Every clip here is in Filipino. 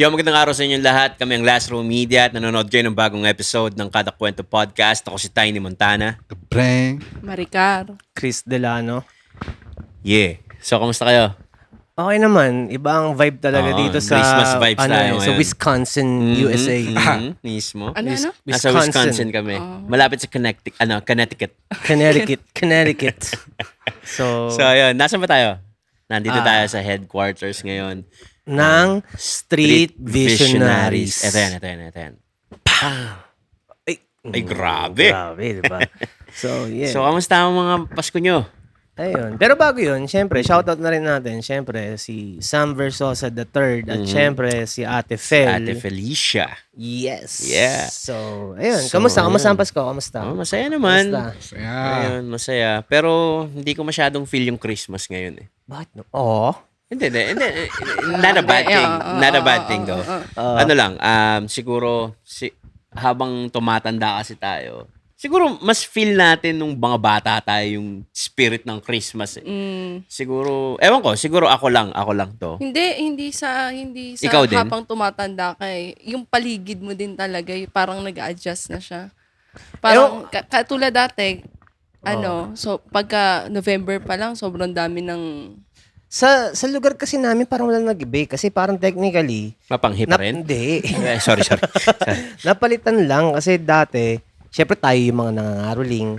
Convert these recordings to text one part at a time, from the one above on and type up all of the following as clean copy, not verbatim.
Magandang araw sa inyong lahat. Kami ang Last Row Media at nanonood kayo ng bagong episode ng Kada Kwento Podcast. Ako si Tiny Montana. Breng. Maricar. Chris Delano. Yeah. So, kamusta kayo? Okay naman, iba ang vibe talaga dito sa Christmas vibes tayo sa ngayon. Wisconsin, USA. Mismo. Ano? Nasa Wisconsin kami. Malapit sa Connecticut. Connecticut. So, So, ayun. Nasaan ba tayo? Nandito tayo sa headquarters ngayon. ng Street Visionaries. Ito yan. Ay, grabe. Grabe, di ba? So, yeah. So, kamusta ang mga Pasko nyo? Ayun. Pero bago yun, syempre, shoutout na rin natin, syempre, si Sam Versosa III at syempre, si Ate Fel. Ate Felicia. Yes. Yeah. So, ayun. So, Kamusta? ayun. Kamusta ang Pasko? Kamusta? Oh, masaya naman. Kamusta? Ayun, masaya. Pero, hindi ko masyadong feel yung Christmas ngayon eh. Bakit no? Oo. Hindi. Not a bad thing. Not a bad thing though. Ano lang, siguro, habang tumatanda kasi tayo, siguro mas feel natin nung mga bata tayo yung spirit ng Christmas eh. Siguro, ewan ko, siguro ako lang to. Hindi sa Ikaw din? habang tumatanda ka eh. Yung paligid mo din talaga, parang nag-a-adjust na siya. Parang katulad dati, so pagka November pa lang, sobrang dami ng... Sa lugar kasi namin parang walang nag-bake kasi parang technically Mapanghi pa rin? Hindi. Sorry. Napalitan lang kasi dati, syempre tayo yung mga nangangaroling.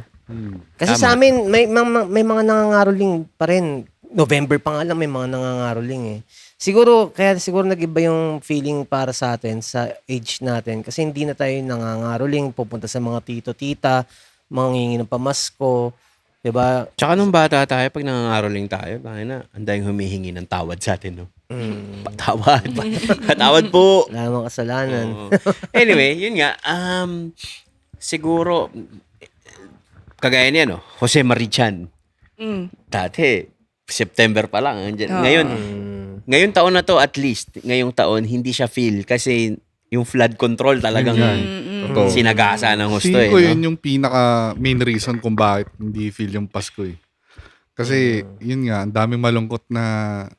Kasi Tama. sa amin may mga nangangaroling pa rin. November pa nga lang may mga nangangaroling eh. Siguro nag-iba yung feeling para sa atin sa age natin kasi hindi na tayo nangangaroling, pupunta sa mga tito-tita, mangingi ng pamasko. Diba? Tsaka nung bata tayo, pag nangangaroling tayo, ang dahil humihingi ng tawad sa atin, no? Patawad. Patawad po. Wala namang kasalanan. Oo. Anyway, yun nga. Siguro, kagaya niya, no? Jose Marichan. Dati, September pa lang. Ngayon taon na to, at least, ngayong taon, hindi siya feel kasi yung flood control talagang sinagasa ng husto Feeling eh. ko No? yun yung pinaka main reason kung bakit hindi feel yung Pasko eh. Kasi yun nga, ang daming malungkot na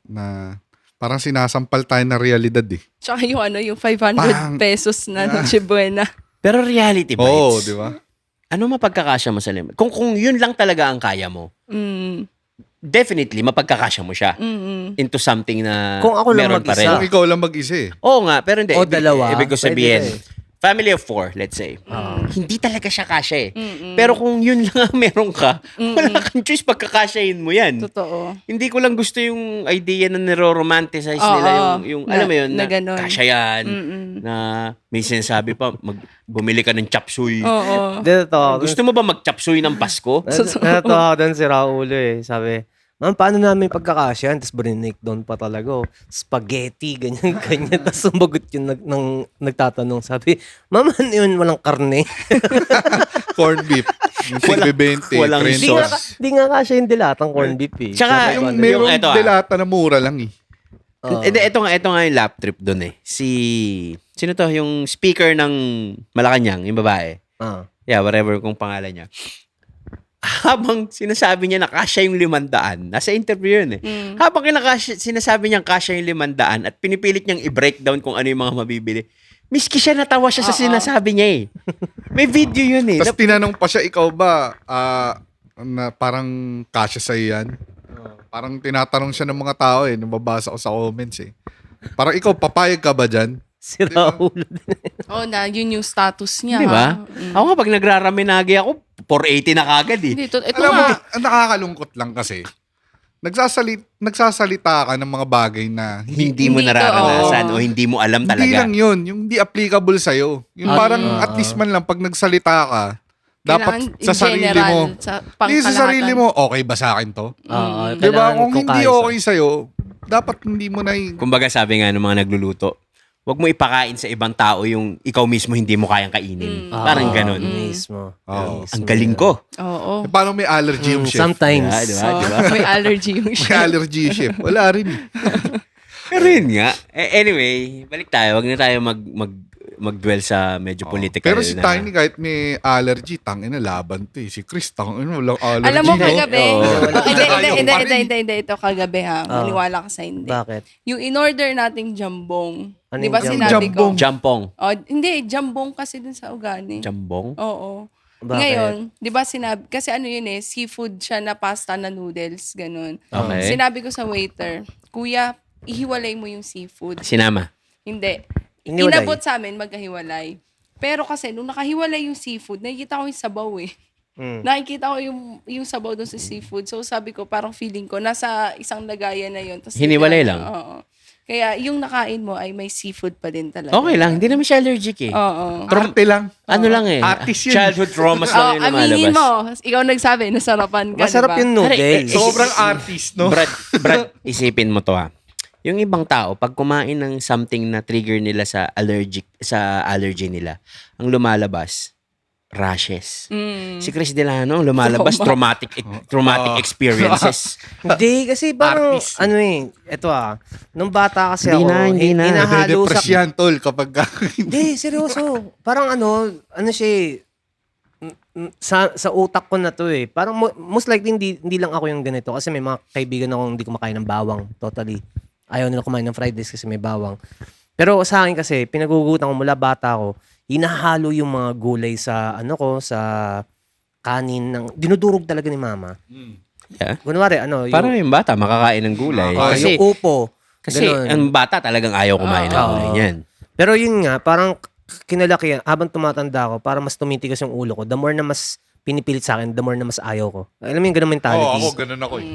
parang sinasampal tayo na realidad eh. Tsaka yung 500 pesos na Noche Buena. Pero reality bites. Oo, di ba? Ano mapagkakasya mo sa limit? Kung yun lang talaga ang kaya mo, definitely, mapagkakasya mo siya into something na Kung ako lang meron pa rin. mag-isa. Kung ikaw lang mag-isa eh. Oo nga, pero hindi. O dalawa, Ibig ko pwede sabihin, na family of 4, let's say. Hindi talaga siya kasya eh. Pero kung yun lang ang meron ka, wala kang choice pagkakasyahin mo yan. Totoo. Hindi ko lang gusto yung idea na niro-romanticize nila yung alam mo yun, na ganun. kasya yan, na may sinasabi pa, bumili ka ng chop suey. Oo. Gusto mo ba mag-chop suey ng Pasko? Natawa ako doon si Raulo eh. Sabi, ma'am, paano namin pagkakasyan? Tapos barinig doon pa talaga. Spaghetti, ganyan. Tapos sumagot yung nagtatanong. Sabi, ma'am, ano yun? Walang karne. Corned beef. Yung tig-20, walang cream Di nga, sauce. di nga kasya yung dilatang corned beef eh. Tsaka, Yung Yung merong eto, delata na mura lang eh. Ito nga yung lap trip doon eh. Sino to? Yung speaker ng Malacanang, yung babae. Yeah, whatever kung pangalan niya. Habang sinasabi niya na kasya yung 500, nasa interview yun eh. Habang sinasabi niya kasya yung 500 at pinipilit niyang i-breakdown kung ano yung mga mabibili, miski siya natawa siya sa sinasabi niya eh. May video yun eh. Tapos tinanong pa siya, ikaw ba, na parang kasya sa'yo yan? Parang tinatanong siya ng mga tao eh, nababasa ko sa comments eh. Parang ikaw, papayag ka ba dyan? Si Raulo. Yun yung status niya. Di ba? ha? Ako nga, pag nagraraminagi ako, 480 na kagad eh. Ito Alam mo, nga. ang nakakalungkot lang kasi, nagsasalita ka ng mga bagay na Hindi mo Hindi ka, nararanasan o hindi mo alam talaga. hindi lang yun, yung hindi applicable sa'yo. Yung parang at least man lang, pag nagsalita ka, dapat Kailangan in sa sarili general, mo, sa hindi sa sarili pangkalahatan. mo, okay ba sa akin to? Oo, Di ba? kailangan Kung hindi kaysa. okay sa'yo, dapat hindi mo na Kumbaga sabi nga ng mga nagluluto, wag mo ipakain sa ibang tao yung ikaw mismo hindi mo kayang kainin. Parang ganun. Mismo. Oo. Ang galing ko. Oo. Paano may allergy yung chef? Sometimes. Di ba? May allergy yung May chef. allergy yung chef. Wala rin eh. Pero yun nga. Anyway, balik tayo. Wag na tayo mag-dwell sa medyo political Pero si na. Tiny kahit may allergy, tangina laban to eh. Si Chris, tangina walang allergy. Alam mo no? kagabi, Oo. hindi, ito kagabi ha, maniwala ka sa hindi. Bakit? Yung in-order nating jambong, Ano di ba yung sinabi ko? jambong? Jampong. Oh, hindi, jambong kasi dun sa ugani. Jambong? Oo. Bakit? Ngayon, di ba sinabi, kasi ano yun eh, seafood siya na pasta na noodles, ganun. Okay. Sinabi ko sa waiter, kuya, ihiwalay mo yung seafood. Sinama. Hindi. Iniwalay? Inabot sa amin magkahiwalay. Pero kasi, nung nakahiwalay yung seafood, nakikita ko yung sabaw eh. Nakikita ko yung sabaw doon sa seafood. So sabi ko, parang feeling ko, nasa isang lagayan na yun. Tas Hiniwalay lang? Oo. Kaya yung nakain mo ay may seafood pa din talaga. Okay lang, hindi naman siya allergic eh. Oo. Arte lang. Ano lang eh. Artist yun. Childhood traumas lang yung Aminin lumalabas. mo. Ikaw nagsabi, nasarapan ka, Masarap diba? yung noodles. Sobrang artist, no? Brad, isipin mo to ha. Yung ibang tao, pag kumain ng something na trigger nila sa allergy nila, ang lumalabas, rashes. Si Chris Delano, lumalabas, traumatic experiences. Hindi, kasi parang, Artist. ano eh, eto nung bata kasi Hindi ako, na, hindi na. hinahalo sa... Nade-depress yan, tol, kapag Hindi, seryoso. Parang ano siya eh, sa utak ko na to eh. Parang most likely hindi lang ako yung ganito kasi may mga kaibigan akong hindi kumakain ng bawang totally. Ayaw nila kumain ng fried rice kasi may bawang. Pero sa akin kasi, pinagugutan ko mula bata ko, hinahalo yung mga gulay sa sa kanin ng dinudurog talaga ni mama. Yeah. Kunwari Parang yung bata, makakain ng gulay. Kasi, yung upo. kasi ganun. ang bata talagang ayaw kumain ng gulay niyan. Pero yun nga, parang kinalakihan, habang tumatanda ako, para mas tumitigas yung ulo ko, the more na mas pinipilit sa akin, the more na mas ayaw ko. Alam mo yung ganun mentality? ako, ganun ako eh.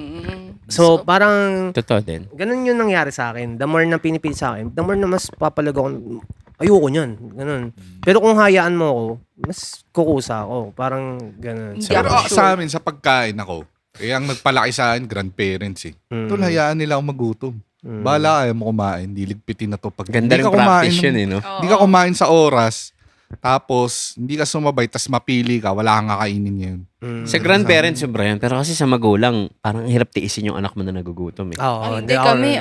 So, parang, Totoo din. ganun yung nangyari sa akin. The more na pinipilit sa akin, the more na mas papalag ako, ayoko niyan. Ganun. Pero kung hayaan mo ako, mas kukusa ako. Parang ganun. Hindi Pero ako sure. sa amin, sa pagkain ako, ang nagpalaki sa akin, grandparents eh. Tol, hayaan nila ako magutom. Bala ayaw mo kumain, diligpitin na to. Pag Ganda hindi rin ka kumain practice yun eh, no? Hindi ka kumain sa oras, tapos hindi ka sumabay, tas mapili ka, wala kang kakainin ngayon. Sa grandparents sobra yan. Pero kasi sa magulang, parang hirap tiisin yung anak mo na nagugutom eh. Oo, Ay, hindi kami,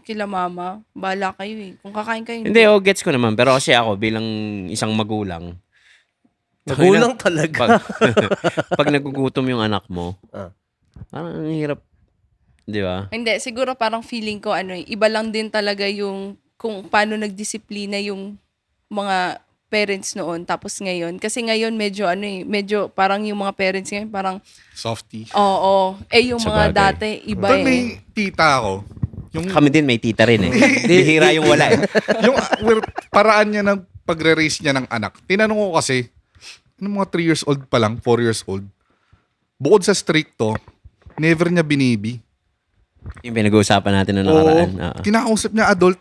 kila mama. Bala kayo eh. Kung kakain kayo, Hindi, gets ko naman. Pero kasi ako, bilang isang magulang, Magulang talaga. pag nagugutom yung anak mo, Ah. parang ang hirap. Di ba? Hindi, siguro parang feeling ko, iba lang din talaga yung kung paano nagdisiplina yung mga parents noon tapos ngayon. Kasi ngayon medyo parang yung mga parents ngayon parang, Softy. oo. Yung Sa mga bagay. dati, iba Tol, eh. may tita ako. Yung, Kami din, may tita rin eh. Bihira yung wala eh. yung paraan niya ng pagre-raise niya ng anak. Tinanong ko kasi, mga 3 years old pa lang, 4 years old, bukod sa stricto, never niya binibi. Yung pinag-uusapan natin na Oo, nakaraan. kinakausap niya adult.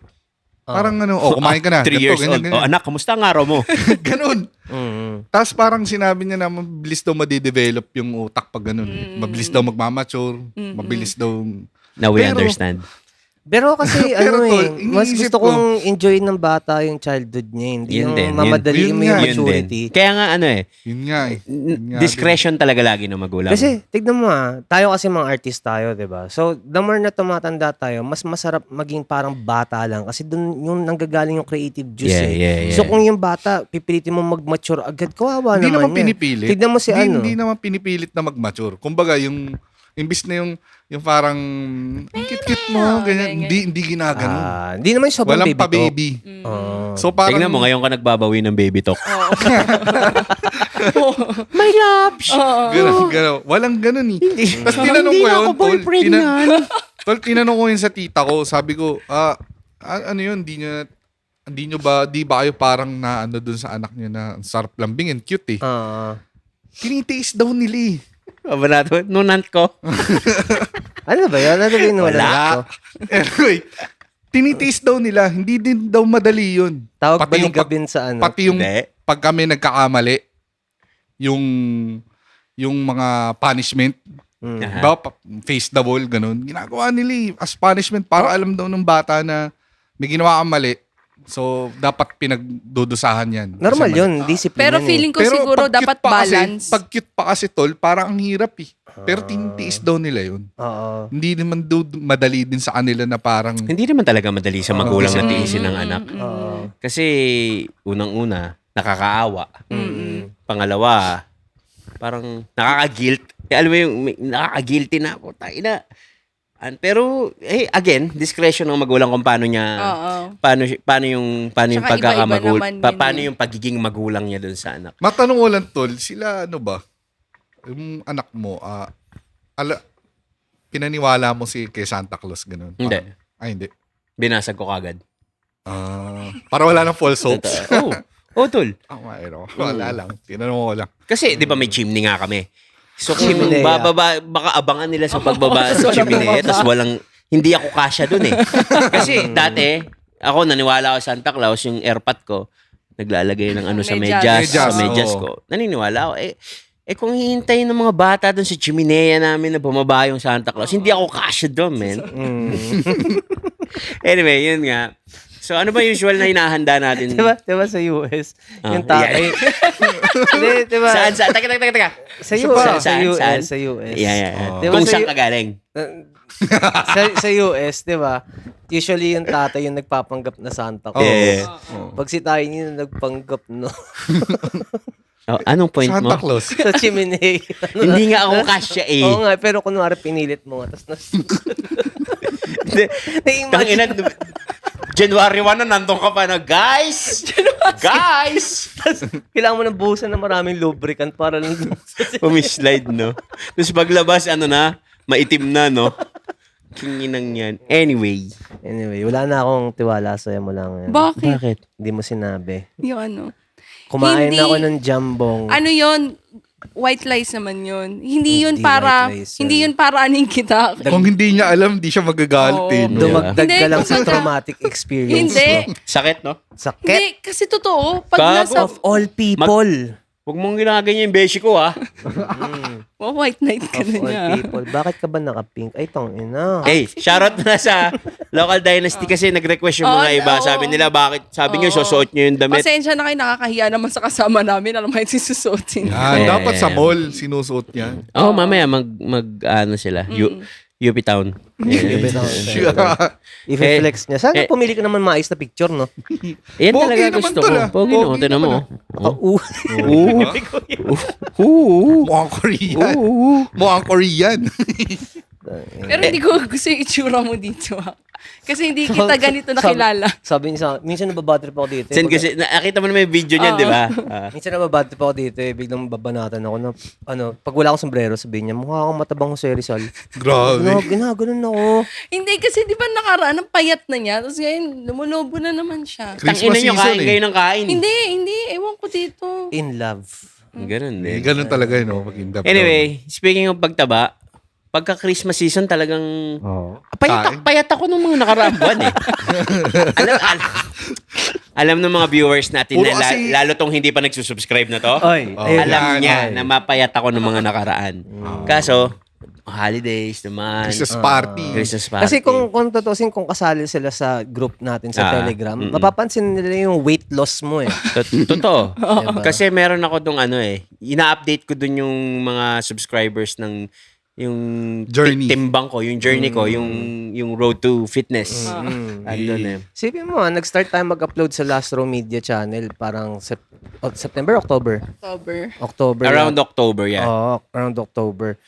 Parang kumain ka na. 3 years old. Oh, anak, kamusta ang araw mo? Ganun. Tapos parang sinabi niya na mabilis daw madidevelop yung utak pag ganun. Mabilis daw magmamature. Mabilis daw... Now we Pero- understand. Pero kasi Pero tol, mas iniisip gusto ko- kong enjoy ng bata yung childhood niya. Hindi Yun yung din, mamadali yun mo nga. yung Yun din. maturity. Kaya nga Yun nga eh. Yun nga Discretion talaga lagi ng magulang. Kasi, tignan mo tayo kasi mga artist tayo, di ba? So, the more na tumatanda tayo, mas masarap maging parang bata lang. Kasi dun yung nanggagaling yung creative juice eh. So, kung yung bata, pipilitin mo mag-mature agad, kawawa Hindi naman naman yan. pinipilit. Tignan mo si Hindi naman pinipilit na mag-mature. Kumbaga, imbis na yung parang, ang cute-cute mo, ganyan. Hindi ginaganon. Hindi naman sobrang Walang baby talk. pa-baby. Ah. So parang... Tingnan mo, ngayon ka nagbabawi ng baby talk. My loves! Ganun. Walang ganun eh. Tapos tinanong ko yun, tol. Tol, tinanong ko yun sa tita ko. Sabi ko, ano yun, di ba kayo parang na ano dun sa anak niyo na ang sarap lambing and cute eh. Tinitiis daw nila eh. Abanato, nunant ko. Ano ba yun? Ano ba yun? Wala. Anyway, tinitiis daw nila. Hindi din daw madali yun. Tawag Pati yung baligabin sa ano. Pati yung Hindi. pag kami nagkakamali, yung mga punishment, diba, face the wall, ganun. Ginagawa nila eh, as punishment para alam daw ng bata na may ginawa kang mali, So, dapat pinagdudusahan yan. Normal Kasi yun, discipline Pero yan feeling ko Pero siguro pag cute dapat pa kasi- balance. Pag cute pa kasi, tol, parang ang hirap eh. Pero tinitiis daw nila yun. Oo. Hindi naman madali din sa kanila na parang... Hindi naman talaga madali sa magulang na tiisin ng anak. Oo. Kasi unang-una, nakakaawa. Pangalawa, parang nakaka-guilt. Alam mo yung nakaka-guilty na ako. Taina. Pero again, discretion ng magulang kung paano niya Oo. paano yung Tsaka pagkakamagul iba-iba naman yun paano eh. yung pagiging magulang niya doon sa anak. Matanong ko lang, tol, sila ano ba? Yung anak mo, pinaniwala mo kay Santa Claus, ganun? Hindi. Hindi. Binasag ko kagad. Para wala nang false hopes. Tol. Wala lang. Tinanong ko lang. Kasi 'di ba may chimney nga kami. So kung Chimney, bababa, baka abangan nila sa pagbaba sa chimney, tapos hindi ako kasya doon eh. Kasi dati, ako naniwala ako sa Santa Claus, yung airpot ko, naglalagay ng sa medyas oo. ko. Naniniwala ako. Kung hihintayin ng mga bata doon sa chimenea namin na bumaba yung Santa Claus, hindi ako kasya doon, man. Anyway, yun nga. So, ano ba usual na hinahanda natin? Diba sa US, yung tatay. Hindi, diba? Saan? Teka. Sa US. Saan? Sa US. Yeah. Diba Kung sa saan ka galing? sa US, di ba? Usually yung tatay yung nagpapanggap na Santa Claus. Yeah. Pag si tayo yung nagpanggap, no? Anong point mo? Santa Claus. Sa chimney. Hindi nga ako kasya eh. Oo nga, pero kunwari pinilit mo nga. Tapos Tangina, January 1 na nandun ka pa na, guys! Guys! kailangan mo ng buhusan ng maraming lubricant para lang Pumislide, no? Tapos paglabas, maitim na, no? Kinginang yan. Anyway, wala na akong tiwala sa'yo mo lang. Yan. Bakit? Hindi mo sinabi. Yung ano? Kumain Hindi. ako ng jambong. Ano yon? White lies naman yun. Hindi yun Hindi para, white lies yun. hindi yun para aning kita. Kung hindi niya alam, hindi siya magagalit eh. Oo. Dumagdag Hindi, ka lang sa kumbaga- traumatic experience Hindi. mo. sakit, no? Sakit Hindi, kasi totoo. Pag Gago. nasa, of all people. Huwag mong ginaganyan yung beshi ko, ha? white night ka Of na all niya. people. Bakit ka ba naka-pink? Ay, tong ina. Hey, shoutout na sa Local Dynasty kasi nag-request yung mga iba. Sabi nila, bakit? Sabi nyo, susuot nyo yung damit. Pasensya na kayo, nakakahiya naman sa kasama namin. Alam mo yung susuotin. Dapat sa mall, sinusuot niya. Mamaya sila. UP Town. I-flex niya. Sana pumili ka naman maayos na picture, no? Yan Pogi talaga naman gusto tol, ko. ah. Pogi, no? Pogi Tinan mo. Mukhang Korean. Mukhang Korean. Pero hindi ko gusto yung itsura mo dito. Kasi hindi kita ganito nakilala. Sabi niya, minsan nababadtrip ako dito. Sen kasi, nakita mo naman yung video niyan, di ba? Minsan nababadtrip ako dito biglang babanatan ako na, pag wala akong sombrero, sabihin niya, mukha akong matabang Jose Rizal. Grabe. Ginaganon ako. Hindi kasi di ba nakaraan, ang payat na niya. Tapos ngayon, lumulobo na naman siya. Tangina nyo, kain kayo ng kain. Hindi. Ewan ko dito. In love. Ganun din. Ganun talaga yun, no? Pag-indap. Anyway, speaking of pagtaba, pagka Christmas season talagang payat ako nung mga nakaraang buwan eh. alam ng mga viewers natin Puro na kasi- lalo tong hindi pa nagsusubscribe na to. Ay, Alam yan, niya ay. na mapayat ako ng mga nakaraan. Kaso, holidays naman. Christmas party. Christmas party. Kasi kung tutusin, kung kasali sila sa group natin sa Telegram, mapapansin nila yung weight loss mo eh. Totoo. Diba? Kasi meron ako dong ina-update ko dun yung mga subscribers ng yung Journey. timbang ko, yung journey ko, yung road to fitness. Andun eh. Sipin mo, nag-start tayo mag-upload sa Last Row Media channel parang September, October? October. Around October, yeah. Oo, around October.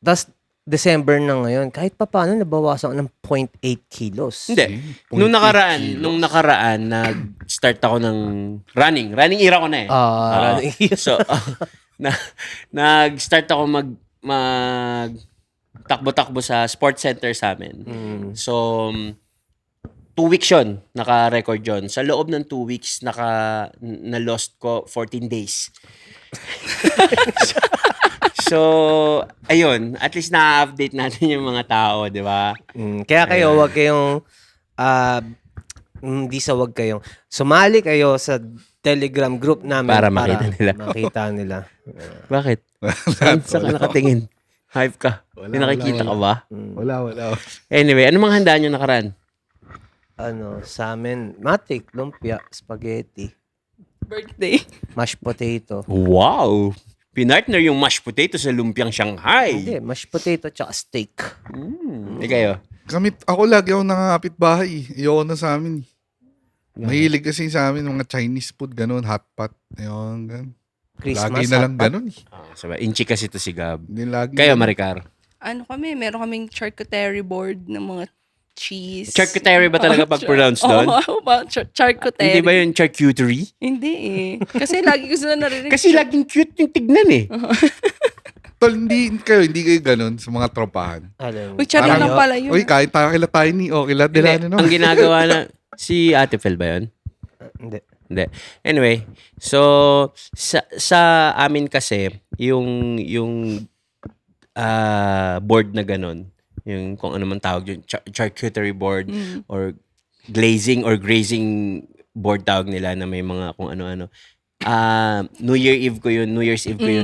Tapos, December na ngayon, kahit pa paano, nabawasan ako ng 0.8 kilos. Hindi. 0.8 Nung nakaraan, nag-start ako ng running. Running era ko na eh. So, nag-start ako mag takbo-takbo sa sports center sa amin. So, 2 weeks yun, naka-record yun. Sa loob ng 2 weeks, na-lost ko 14 days. So, ayun, at least na-update natin yung mga tao, di ba? Kaya kayo, wag kayong, hindi sa wag kayong, sumali kayo sa Telegram group namin Para makita nila. Makita nila. Bakit? Saan ka nakatingin? Hype ka. May nakikita ka ba? Wala. Anyway, ano mga handa nyo nakaraan? Sa amin, matik, lumpia, spaghetti, Birthday. mashed potato. Wow! Pinartner yung mashed potato sa lumpiang Shanghai. Hindi, mashed potato tsaka steak. Kayo? Ako lagi ako nakakapit bahay. Ayoko na sa amin. Mahilig kasi sa amin mga Chinese food, ganun, hot pot. Ayun, ganun. Christmas, Lagi na lang hot pot. ganun eh. Sabi, inchi kasi to si Gab. Hindi lagi. Kayo, Maricar? Meron kaming charcuterie board ng mga cheese. Charcuterie ba talaga pag-pronounce doon? Oo, charcuterie. Hindi ba yung charcuterie? Hindi eh. Kasi lagi ko sila narinig. Kasi laging cute yung tignan eh. Tol, hindi kayo ganun sa mga tropahan. Uy, charing lang pala yun. Uy, kahit tayo kila Tiny, okay lang nila. Hindi, ang ginagawa na, si Ate Fel ba yun? Hindi. Hindi. Anyway, so sa amin kasi yung board na ganun, yung kung ano man tawag yun, charcuterie board or glazing or grazing board tawag nila na may mga kung ano-ano. New Year's Eve ko yun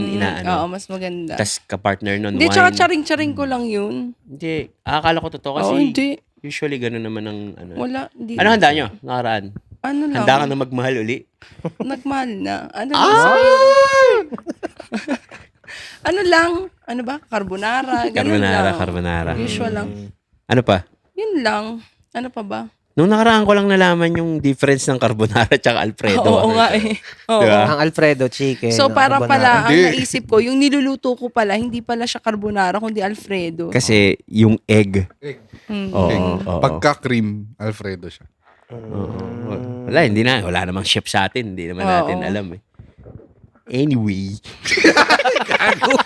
inaano. Oo, mas maganda. Tas kapartner nun, Hindi, wine. tsaka charing-charing ko lang yun. Hindi, akala ko totoo kasi hindi. usually ganun naman ang ano. Wala. Hindi. Ano handa nyo? Nakaraan. Ano lang. Handa ka na magmahal uli? Nagmahal na. Ano lang. Ano lang? Ano ba? Carbonara. Ganun lang. Carbonara. Usual lang. Ano pa? Yun lang. Ano pa ba? Nung nakaraan ko lang nalaman yung difference ng carbonara at Alfredo. Oo nga eh. Oo. Diba? Ang Alfredo chicken. So, para carbonara. pala, ang naisip ko, yung niluluto ko pala, hindi pala siya carbonara, kundi Alfredo. Kasi yung egg. Oo. Okay. oo. Pagka-cream, Alfredo siya. Wala, hindi na. Wala namang chef sa atin. Hindi naman natin alam eh. Anyway. Gago.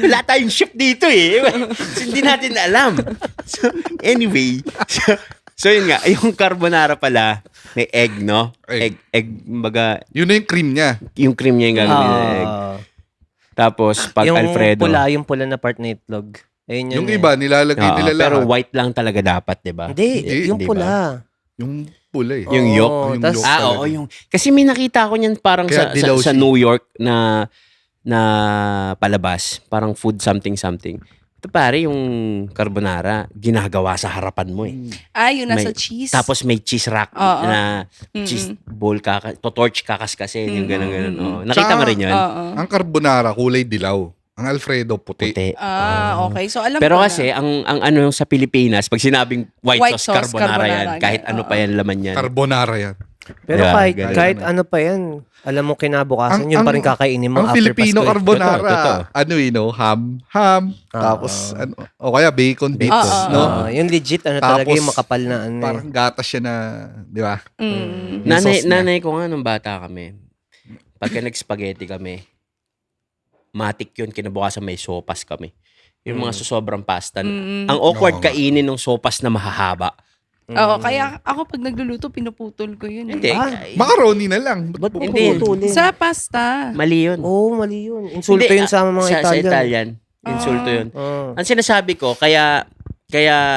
Wala tayong chef dito eh. So, hindi natin alam. So, anyway. So yun nga, yung carbonara pala, may egg, no? Egg. Baga, Yun na yung cream niya. yung cream niya yung gagawin na egg. Tapos, pag yung Alfredo. yung pula na part na itlog. Ayun yun Yung eh. iba, nilalagay Oo, nila pero lahat. white lang talaga dapat, di ba? Hindi, yung Di ba? pula. Yung pula eh. Yung yolk. Oo, Yung tas- yolk. Oo, yung... Kasi may nakita ko niyan parang Kaya sa dilaw siya. New York na palabas. Parang food something. Ito pare, yung carbonara, ginagawa sa harapan mo eh. Yun nasa May- cheese. Tapos may cheese rack Oo. na cheese bowl torch kakas-kasin, yung gano'n. Oh. Nakita mo rin yun? Oo. Ang carbonara, kulay dilaw. Ang Alfredo, puti. Puti. Okay. So, alam Pero ko kasi, na. ang ano sa Pilipinas, pag sinabing white White sauce, sauce, carbonara yan, carbonara, kahit ano pa yan laman yan. Carbonara yan. Pero Diba? kahit Ganun. ano pa yan, alam mo kinabukasan, yun pa rin kakainin mo Ang after Filipino Pasko. carbonara, Totoo. ano ham, tapos ano, o kaya bacon bits, no? Yung legit, talaga yung makapal na ano. Parang gatas siya na, di ba? Mm. Yung sauce niya. Nanay ko nga nung bata kami, pagka nag-spaghetti kami, matik yun, kinabukasan may sopas kami. Yung mga sobrang pasta. Ang awkward Oo nga. kainin ng sopas na mahahaba. Oo, kaya ako pag nagluluto, pinuputol ko yun. Hindi. Macaroni na lang. Ba't mo Hindi. puputulin? Sa pasta. Mali yun. Oo, mali yun. Insulto Hindi, yun sa mga sa Italian. Italian. Insulto yun. Oo. Ang sinasabi ko, kaya,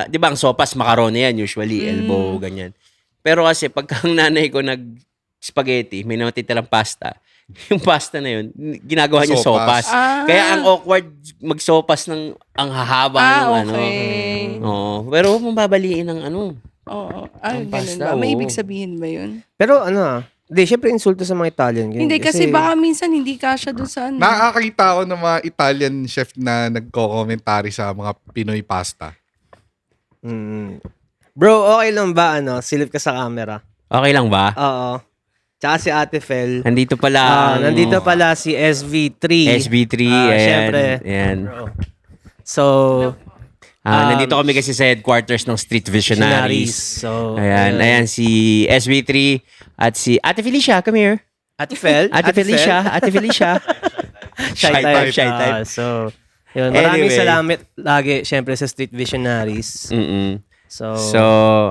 di ba ang sopas, macaroni yan, usually, elbow, ganyan. Pero kasi, pagka ang nanay ko nag-spaghetti, may natitirang pasta, yung pasta na yun, ginagawa niya Sopas. sopas. Kaya ang awkward magsopas ng ang hahaba ng ano. Okay. Oo. Pero huwag mong babaliin ng ano. Oo. Ang Ganun pasta, ba? May oo. ibig sabihin ba yun? Pero hindi, syempre insulto sa mga Italian. Ganyan. Hindi, kasi baka minsan hindi kasya doon sa ano. Nakakita ako ng mga Italian chef na nagko-commentary sa mga Pinoy pasta. Bro, okay lang ba, silip ka sa camera? Okay lang ba? Oo. Tsaka si Ate Fel. Nandito pala ang Nandito pala si SB3. SB3. Ayan. Syempre. Ayan. So, Nandito kami kasi sa headquarters ng Street Visionaries. So, Ayan si SB3 at si Ate Felicia. Come here. Ate Fel. Ate Felicia. Shy type. So, yun. Maraming Anyway. salamat lagi, syempre, sa Street Visionaries. Mm-mm. So, So,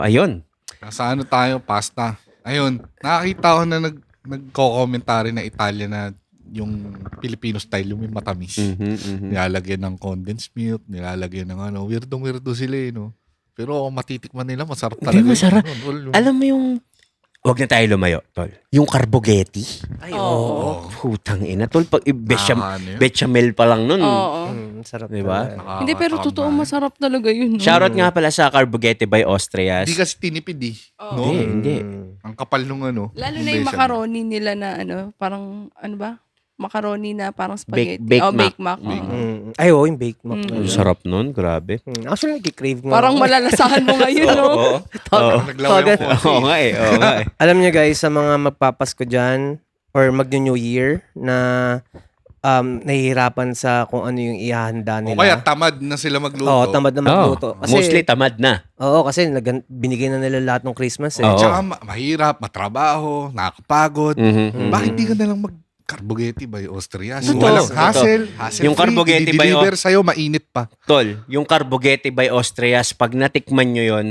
ayun. Sa ano tayo, pasta. Ayun, nakakita ko na nagko-commentary na Italian na yung Filipino style, yung may matamis. Nilalagyan ng condensed milk, nilalagyan ng ano, weirdo sila eh, no? Pero kung matitikman nila, masarap talaga. Hindi, masarap. Yun. Alam mo yung wag na tayo lumayo, tol. Yung carbogetti. Ay, Oo. Putang ina, tol. Pag Ano yun? bechamel pa lang nun. Oo. Sarap. Diba? talaga. Hindi, pero totoo masarap talaga yun. No? Shoutout nga pala sa Carbogetti by Austrias. Hindi kasi tinipid eh. No? Hindi. Ang kapal nung ano. Lalo na yung foundation. macaroni nila na parang, ano ba? Macaroni na parang spaghetti. Bake Bake mac. mac. oo. Ay, oo, yung baked mac. Ang sarap nun, grabe. Actually, nagkikrave nga. Parang ako. malalasahan mo ngayon, no? Oo. Oo. Naglawa yung konti. Oo nga eh. Oo nga eh. Alam niyo guys, sa mga magpapasko dyan or mag-New Year na nahihirapan sa kung ano yung ihahanda O nila. kaya tamad na sila magluto. Oo, tamad na magluto. Oo. Mostly tamad na. Oo, kasi binigay na nila lahat ng Christmas eh. Oo. Tsaka mahirap, matrabaho, nakakapagod. Mhm. Bakit di ka na lang mag-carbogetti by Austrias? Totoo. Walang Totoo. hassle Yung carbogetti by deliver sa'yo, mainit pa. Tol, yung Carbogetti by Austrias, pag natikman nyo yon,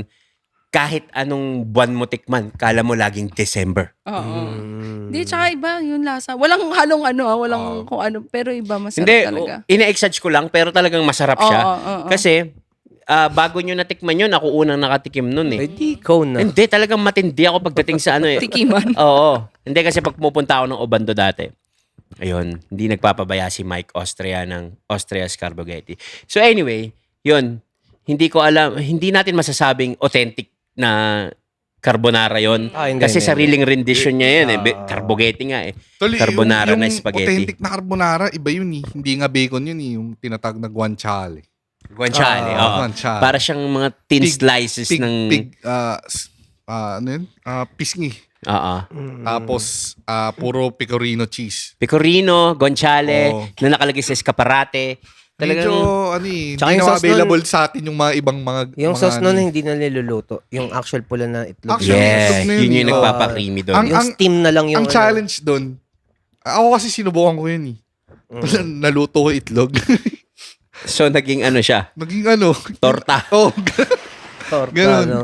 kahit anong buwan mo tikman, kala mo laging December. Oo. Hindi, tsaka iba yung lasa. Walang halong walang kung ano, pero iba masarap Hindi, talaga. ina-exage ko lang, pero talagang masarap siya. Oo. Kasi, bago nyo natikman yun, ako unang nakatikim nun eh. Eh di, ikaw na. Hindi, talagang matindi ako pagdating sa ano eh. Tikiman. Oo. Hindi kasi pag pupunta ako ng Obando dati, ayun, hindi nagpapabaya si Mike Austria ng Austria's Carbogetti. So anyway, yun, hindi ko alam, hindi natin masasabing authentic na carbonara yon Hindi, kasi hindi. sariling rendition niya yan eh. Carbogetti nga eh. Tol, Carbonara yung na spaghetti. authentic na carbonara, iba yun eh. Hindi nga bacon yun eh. Yung tinatag na guanciale. Guanciale, oo. Guanciale. Para siyang mga thin slices ng... ano yun? Pisngi. Oo. Tapos, puro pecorino cheese. Pecorino, guanciale, Oo. na nakalagay sa escaparate. Medyo, Talagang... hindi Tsaka yung na sauce nun- available sa atin yung mga ibang mga... Yung mga sauce ano nun eh. hindi na niluluto. Yung actual pula na itlog. Actually, Yeah, itlog na yun yun yung eh. nagpapa-creamy doon. Ang- Yung steam na lang yung... Ang challenge doon, ako kasi sinubukan ko yun eh. Naluto ko itlog. So, naging ano siya? Naging ano. Torta. Oh, torta, ganun. no?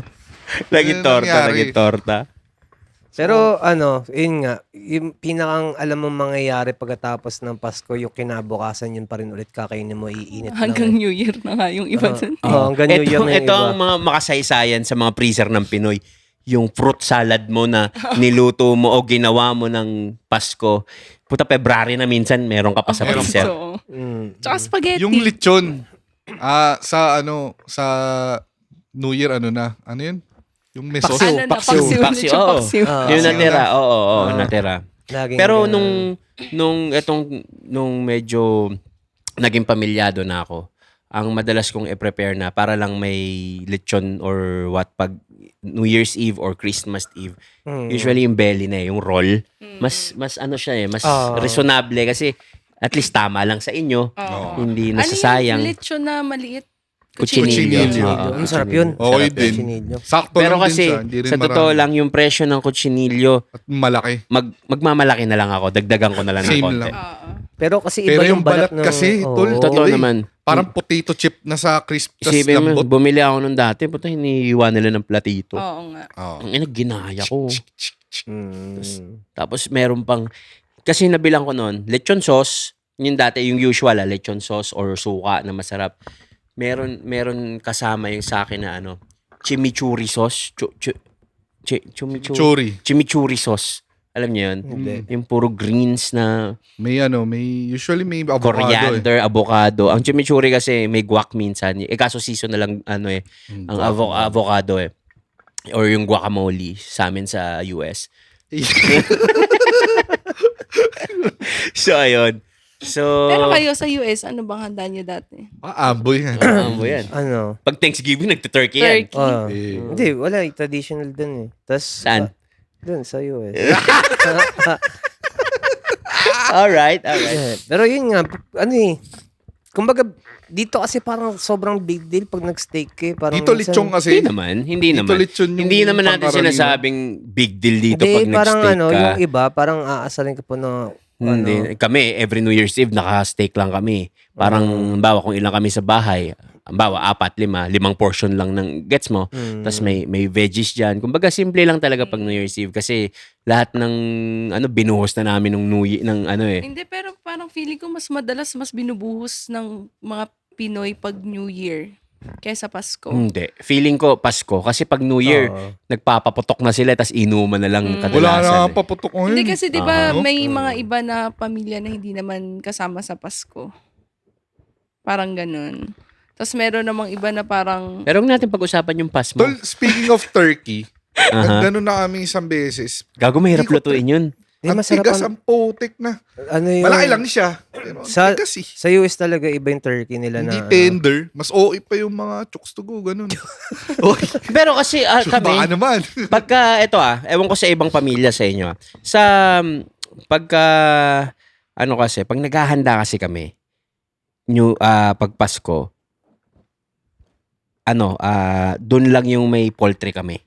Naging Ano torta, nangyari? naging torta. Pero yun nga, yung pinakang alam mo mangyayari pagkatapos ng Pasko, yung kinabukasan yun pa rin ulit kakainin mo, iinit Hanggang lang. New Year na nga yung iba dun. Hanggang New Year na yung Ito iba. ang mga makasaysayan sa mga freezer ng Pinoy. Yung fruit salad mo na niluto mo o ginawa mo ng Pasko. Puta, February na minsan, meron ka pa sa Meron freezer. So, Mm. tsaka spaghetti. yung lechon, sa New Year, ano yun? Yung may sauce. Ano na, paksiw. Paksiw, Lechon oo. paksiw. Yung natira, oo, natira. Laging Pero ganun. nung medyo naging pamilyado na ako, ang madalas kong i-prepare na para lang may lechon or what pag New Year's Eve or Christmas Eve. Usually yung belly na yung roll. Mas ano siya eh, mas reasonable kasi at least tama lang sa inyo. Hindi Ano nasasayang. yung lechon na maliit? Kutsinilyo. Kutsinilyo. Oo, Ang sarap yun. Okay Sarap din. Kutsinilyo. Sakto Pero lang din kasi siya. Hindi rin sa totoo marami. lang yung presyo ng kutsinilyo, At malaki. magmamalaki na lang ako. Dagdagan ko na lang ng Same konti. lang. Pero kasi iba Pero yung yung balat ng... kasi, tol, Oo. Totoo okay. naman. Parang potato chip na sa crisp. Tas Isipin mo, lambot. bumili ako nung dati, puta, hinihiwa nila ng platito. Oo nga. Oo. Ang ina, ginaya ko. Mm. Tapos meron pang, kasi nabilang ko noon, lechon sauce, yung dati, yung usual, lechon sauce or suka na masarap. Meron kasama yung sa akin na chimichurri sauce. Chimichurri sauce. Alam niyo yun? Hindi. Yung puro greens na Usually may avocado coriander, avocado. Ang chimichurri kasi may guac minsan. Kaso season na lang ang avocado eh. Or yung guacamole sa amin sa US. So, ayun. So, Pero kayo sa US, ano bang handa niyo dati? Amboy yan. ano yan? Ano? Pag Thanksgiving, nagtuturkey yan. Turkey. Hindi, wala. Traditional dun eh. Tas, Saan? dun, sa US. Alright. Yeah. Pero yun nga, kumbaga, dito kasi parang sobrang big deal pag nag-steak eh. Parang Dito minsan- lechong kasi. Hindi naman. lechon yung Hindi naman natin pangkaraniwan. sinasabing big deal dito pag Hindi, parang nag-steak ka. yung iba, parang aasarin ka po na, Hindi. Kami, every New Year's Eve, naka-steak lang kami. Parang, bawa kung ilang kami sa bahay, bawa 4, 5 portion lang ng gets mo. Tapos may veggies dyan. Kumbaga, simple lang talaga pag New Year's Eve. Kasi lahat ng, binuhos na namin ng New Year, Hindi, pero parang feeling ko mas madalas mas binubuhos ng mga Pinoy pag New Year. kaysa Pasko. Hindi. Feeling ko Pasko. Kasi pag New Year, Oo. nagpapaputok na sila tas inuman na lang Wala kadalasan. na paputok ko Hindi yun. kasi 'di ba Oo. may mga iba na pamilya na hindi naman kasama sa Pasko. Parang ganun. Tapos meron namang iba na parang Pero huwag natin pag-usapan yung Pasmo. Tol, speaking of turkey, Aha. nagganon na kami isang beses. Gago, mahirap Hindi ko- lutuin yun. Ang Hindi, masarap tigas, ang putik na. Ano yung, Malaki lang siya. Pero ang Sa- tigas eh. Sa US talaga iba yung turkey nila Hindi na. tender. Mas OA pa yung mga chooks to go, ganun. Oy, Pero kasi baka kami, naman. pagka, ewan ko sa ibang pamilya sa inyo. Sa, pagka, pag naghahanda kasi kami, pag Pasko, dun lang yung may poultry kami.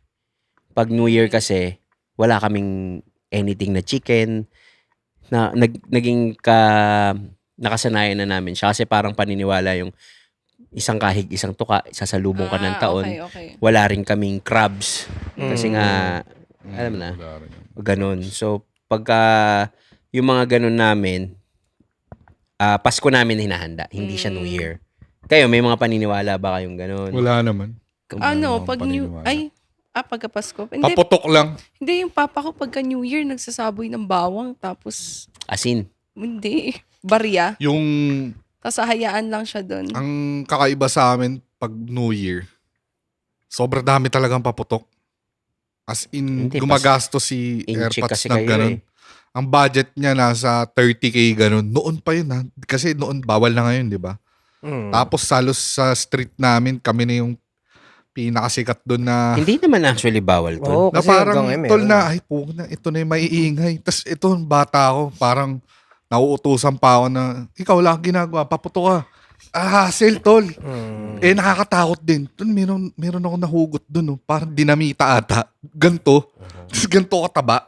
Pag New Year kasi, wala kaming anything na chicken, na naging nakasanayan na namin siya kasi parang paniniwala yung isang kahig, isang tuka, sasalubong ka ng taon. Okay. Wala rin kaming crabs kasi nga alam na Wala rin. ganun. So pagka yung mga ganun namin Pasko namin hinahanda, hindi siya New Year. Kayo may mga paniniwala ba kayong ganun? Wala naman. Pag paniniwala. pagka Pasko. Hindi, Paputok lang. hindi yung papa ko pagka New Year nagsasaboy ng bawang tapos Asin. hindi, barya. Yung Tapos hayaan lang siya doon. ang kakaiba sa amin pag New Year, sobrang dami talagang paputok. As in, Hindi, gumagastos si Inchi AirPods kasi ng kayo ganun. Ang budget niya nasa 30K ganun. Noon pa yun ha. Kasi noon bawal na ngayon, di ba? Tapos salos sa street namin, kami na yung pinakasikat doon na Hindi naman actually bawal to. Oo, na kasi parang hanggang tol meron. na, ay po na, ito na yung maiingay. Tapos ito, bata ako, parang nauutusan pa ako na, ikaw lang ginagawa, paputo ka. Hassle, tol. Eh, nakakatakot din. Tol, meron ako nahugot doon, no? Parang dinamita ata. Ganto. Tapos ganto kataba.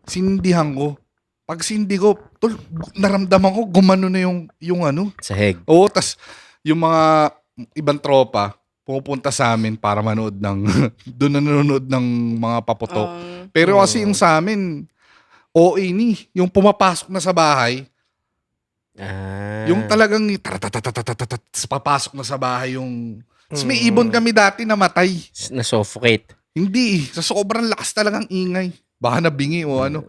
Sindihan ko. Pag sindi ko, tol, naramdaman ko, gumano na yung ano. Sahig. Oo, tas yung mga ibang tropa, pumupunta sa amin para manood ng, doon na nanonood ng mga paputok. Pero kasi yung sa amin, OA ni, yung pumapasok na sa bahay, yung talagang papasok na sa bahay yung... Tas may ibon kami dati na matay. Na-suffocate. Hindi, sa sobrang lakas talagang ingay. Baka nabingi o ano.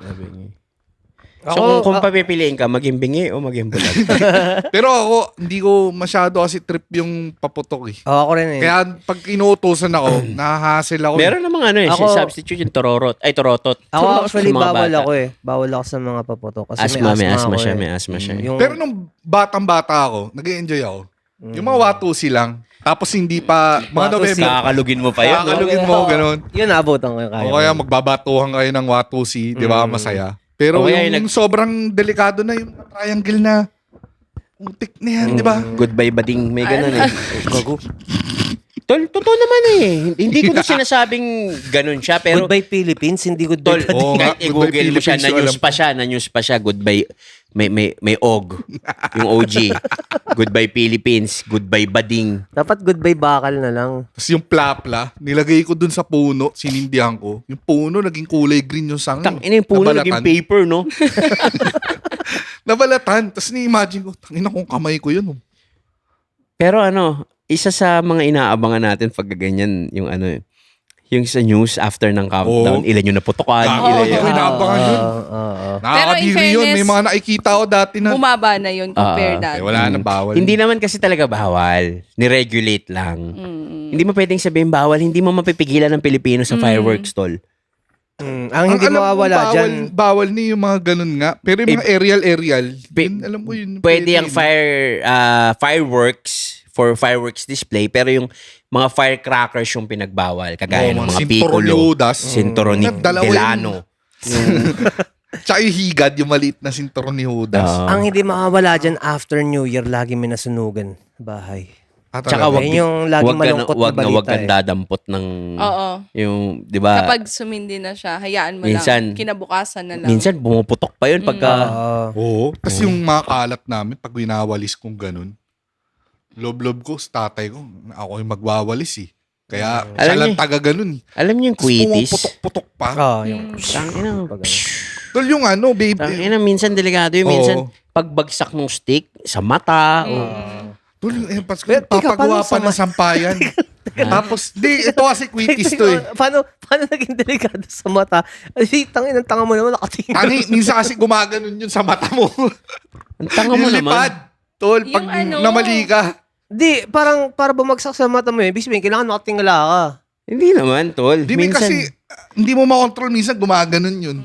So kung papipiliin ka, maging bingi o maging bulag? Pero ako, hindi ko masyado kasi trip yung paputok eh. Ako rin eh. Kaya pag inuutosan ako, nahahassle ako. Meron namang substitute yung torotot. Ako actually Sa mga bawal bata. ako eh. Bawal ako sa mga paputok. Kasi Asthma, may asthma ako siya, eh. may asthma siya. Pero nung batang-bata ako, nag-enjoy ako. Yung mga watusi lang. Tapos hindi pa, mga Watusi. November. Nakakalugin mo pa yun, no? Nakakalugin mo, ganun. Yun, naabutan ko yung kaya. O kaya magbabatuhan kayo ng watusi, di ba? Masaya. Pero O kaya yung sobrang delikado na yung triangle na utik na yan, di ba? Goodbye bading, may ganun eh. Gago. Tol, totoo naman eh. Hindi ko na sinasabing ganun siya, pero Goodbye Philippines, hindi tol, goodbye. Oo nga, kahit i-google Goodbye mo siya, Philippines, na-news pa siya, goodbye, may OG, yung OG. Goodbye Philippines, goodbye bading. Dapat goodbye bakal na lang. Tapos yung plapla, nilagay ko dun sa puno, sinindihan ko. Yung puno, naging kulay green yung sangay. Tangina yung puno, naging paper, no? Nabalatan. Tapos ni-imagine ko, tangina kung kamay ko yun. Pero isa sa mga inaabangan natin pag ganyan, yung yung sa news after ng countdown, Oo. ilan yung naputukan, Oo, ilan yung... inabangan yun. Nakakadiri Pero in yun. May fairness, mga nakikita ko dati na, Bumaba na yun compare dati. wala na bawal. Hindi naman kasi talaga bawal. Ni-regulate lang. Hindi mo pwedeng sabihin bawal, hindi mo mapipigilan ng Pilipino sa fireworks, tol. Ang hindi alam ko mawawala dyan. Bawal ni yung mga ganun nga. Pero yung mga aerial, yun, alam ko yun. Pwede yung fireworks for fireworks display, pero yung mga firecrackers yung pinagbawal. Kagaya ng mga Cinturón ni Piccolo, Judas. Cinturón ni Dalawa yun. Delano. Tsaka yung higad, yung maliit na sinturon ni Judas. Ang hindi mawawala dyan after New Year, lagi may nasunugan bahay. Tsaka talaga. Yun yung laging malungkot na balita wag kang eh. dadampot ng Oo. yung, 'di ba? Kapag sumindi na siya, hayaan mo Minsan- lang. Kinabukasan na lang. Minsan bumuputok pa 'yun pagka Oo. Tapos yung mga kalat namin, pag winawalis kong ganun, lob-lob ko, sa tatay ko, ako yung magwawalis eh. Kaya Alam siya lang niyo- taga ganun eh. alam niyo yung Tapos quitis. pumuputok-putok pa. Yung Tangina. Tol, yung baby. Tangina, minsan delikado yung minsan pagbagsak ng stick sa mata o Tol, yung empads ko, Pero, teka, papagawa paano pa ng sampayan. Tapos, ito kasi quitis to eh. Paano naging delikado sa mata? Ay, tangin, ang tanga mo naman, nakatingin. Minsan kasi gumaganon yun sa mata mo. Ang tanga mo Yung naman. lipad. Tol, Yung pag ano? namali ka. Di, parang para bumagsak sa mata mo eh. Ibig sabihin, kailangan nakatingala ka. Hindi naman, tol. Di ba kasi, hindi mo makontrol minsan gumaganon yun.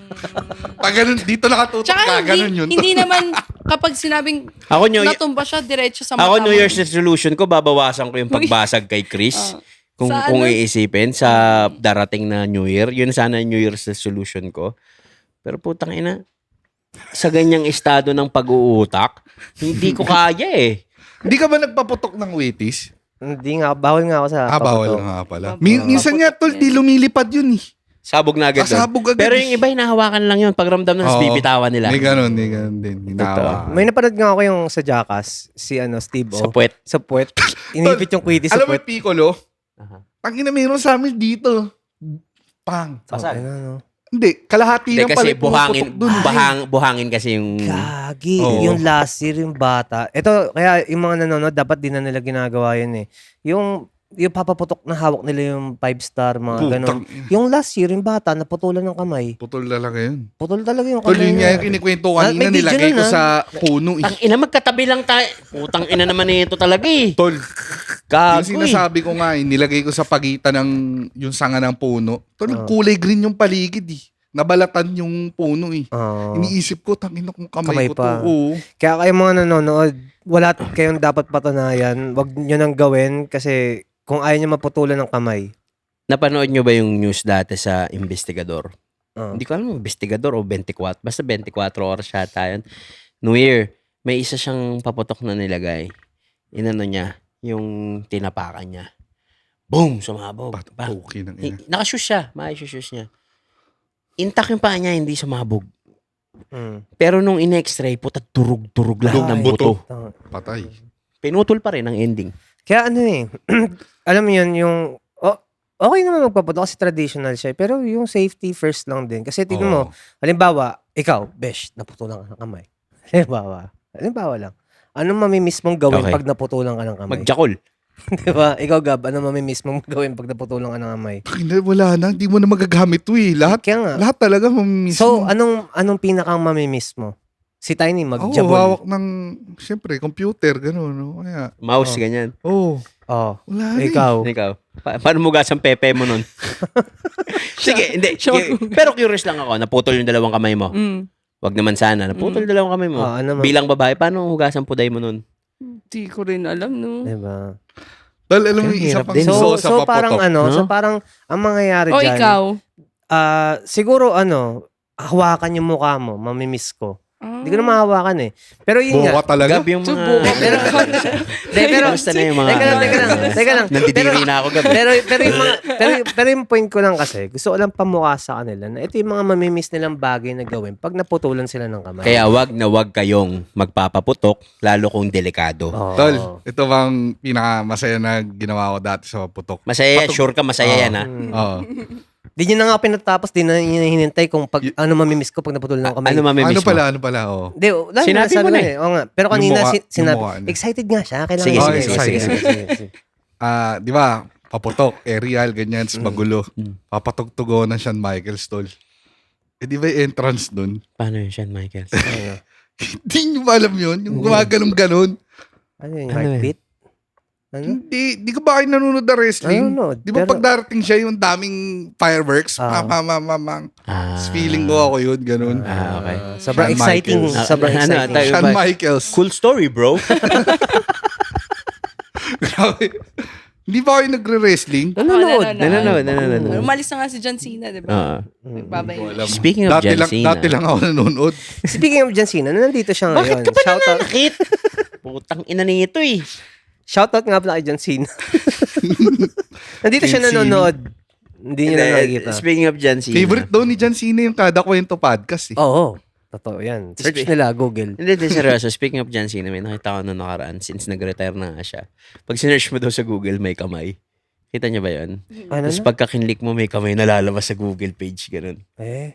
Pag ganun, dito nakatutok, Tsaka gaganon yun. hindi naman kapag sinabing Ako, natumba siya, diretso sa mata Ako, New mo. Year's resolution ko, babawasan ko yung pagbasag kay Chris. Kung Sa kung ano? iisipin sa darating na New Year, yun sana yung New Year's resolution ko. Pero putang ina, sa ganyang estado ng pag-uutak, hindi ko kaya eh. Hindi ka ba nagpaputok ng waitis? Hindi nga, bawal nga ako sa Bawal paputok. nga pala. Paputok. Minsan nga, tol, di lumilipad yun eh. Sabog na agad. Sabog agad. Pero yung iba, hinahawakan lang yun. Pag ramdam na, Oo. bibitawan nila. May ganun din. Hinawa. May napanood nga ako yung sa Jackass, si Steve O. Sa puwet. Sa puwet. Inipit yung quitty sa Alam mo puwet. yung Piccolo? Aha. Tangina meron sa amin dito. Pang. Pasal. Ano? Hindi, kalahati Hindi lang kasi pala yung pumuputok dun. buhangin kasi yung... Gagi. Oo. Yung last year, yung bata. Ito, kaya yung mga nanonood, dapat din na nila ginagawa yun eh. Yung papaputok na hawak nila yung 5-star, mga ganun. Putang Yung last year, yung bata, naputulan ng kamay. Putol talaga yun. Putol talaga yung Tol, kamay yun nga niya. yung kinikwento ko May kanina, video nilagay nun, ko ah. sa puno eh. Tang ina, magkatabi lang tayo. Putang ina naman ito talaga eh. Tol, yung Gago eh. sinasabi ko nga, nilagay ko sa pagitan ng yung sanga ng puno. Tol, kulay green yung paligid eh. Nabalatan yung puno eh. Oo. Iniisip ko, tangina kong Kamay kamay, ko pa. to. Oo. Kaya kayo mga nanonood, wala kayong dapat patunayan. Huwag nyo nang gawin kasi kung ayaw nyo maputulan ng kamay. Napanood nyo ba yung news dati sa Investigador? Oo. Hindi ko alam, Investigador o 24. Basta 24 oras yata yun. New Year, may isa siyang paputok na nilagay. Inano niya, yung tinapakan niya. Boom! Sumabog. Bang. Patuki ng ina. Nakashoes siya. Maayos niya. Intact yung paa niya, hindi sumabog. Mm. Pero nung in-x-ray, puta, durug-durug lahat ng Ay. buto. Tama. Patay. Pinutol pa rin ang ending. Kaya ano eh, alam mo yun, yung, okay naman magpaputok kasi traditional siya. Pero yung safety first lang din. Kasi tignan mo, Oo. halimbawa, ikaw, besh, naputulan ka ng kamay. Halimbawa lang. Anong mamimiss mong gawin Okay. pag naputulan ka ng kamay? Magjakol. Diba? Ikaw, Gab, anong mamimiss mong gawin pag naputulan ka ng kamay? Tangina, wala na. Hindi mo na magagamit to eh. Lahat Kaya nga. talaga mamimiss So, mo. anong pinakang mamimiss mo? Si Tiny Oo, magjabol. hawak ng, siyempre, computer, gano'n. No? Kaya, Mouse, ganyan. oh, Oh, wala na eh. ikaw. Ikaw, paano mo gas ang pepe mo nun? Sige, hindi. Pero curious lang ako, naputol yung dalawang kamay mo. Mm. Wag naman sana, naputol yung dalawang kamay mo. Ano Bilang babae, paano hugasan puday mo nun? Hindi ko rin alam, no? Diba? Dahil alam mo, Kaya isa hirap pang din. so, sa So parang paputok. no? so parang ang mangyayari O dyan, ikaw? siguro hawakan yung mukha mo, mamimiss ko. Hindi ko na mahawakan eh. Pero yun Buka nga. talaga. Gab yung mga... Subukan. Pero, Kamusta na yung mga... teka lang. Nandidiri na ako, Gab. Pero yung point ko lang kasi, gusto ko lang pamukha sa kanila na ito yung mga mamimiss nilang bagay na gawin pag naputulan sila ng kamay. Kaya wag na wag kayong magpapaputok, lalo kung delikado. Oo. Tol, ito bang pinakamasaya na ginawa ko dati sa putok? Masaya yan, sure ka masaya yan, ha? Oo. Di nyo na nga pinatapos, di na nyo hinintay kung ano mamimiss ko pag naputulan ng kamay. Ano mamimiss mo? Ano pala, oh. Di, dahil Sinabi nasabi mo na ko Oo nga. Pero kanina Yung mukha- yung sinabi, mukha na. excited nga siya. Kailangan Sige, niya sige, excited. sige. Di ba, paputok, aerial, ganyan, tas magulo. Papatugtugo ng Shawn Michaels, tol. Di ba yung entrance dun? Paano yun, Shawn Michaels? Hindi nyo ba alam yun? Yung gumaganon-ganon. Ano yun, Ano heartbeat? Ano? Di ka ba kayo nanonood na wrestling? Nanonood, Di ba pero- pag darating siya yung daming fireworks? Mamang. Feeling ko ako yun, ganun. Okay. Sobrang Shawn exciting. Michaels. Sobrang Ano, exciting. tayo- Shawn Michaels. Cool story, bro. Grabe. Hindi ba kayo nagre-wrestling? Nanonood. Umalis na nga si John Cena, di ba? Oo. Nagbabay. Speaking of John Cena. Dati lang ako nanonood. Speaking of John Cena, nandito siya ngayon. Bakit ka ba Shoutout, nananakit? Putang ina nito eh. shoutout nga pala kay John Cena. Nandito siya John Cena. nanonood. Hindi niyo na nakikita. Speaking of John Cena. Favorite daw ni John Cena yung Kada Kwento podcast eh. Oo. Totoo yan. Search nila, Google. Hindi, seryoso. Speaking of John Cena, may nakita ko noong nakaraan since nag-retire na nga siya. Pag sinearch mo daw sa Google, may kamay. Kita niya ba yun? Ano Tapos na? pagka kinlik mo, may kamay na lalabas sa Google page. Ganun.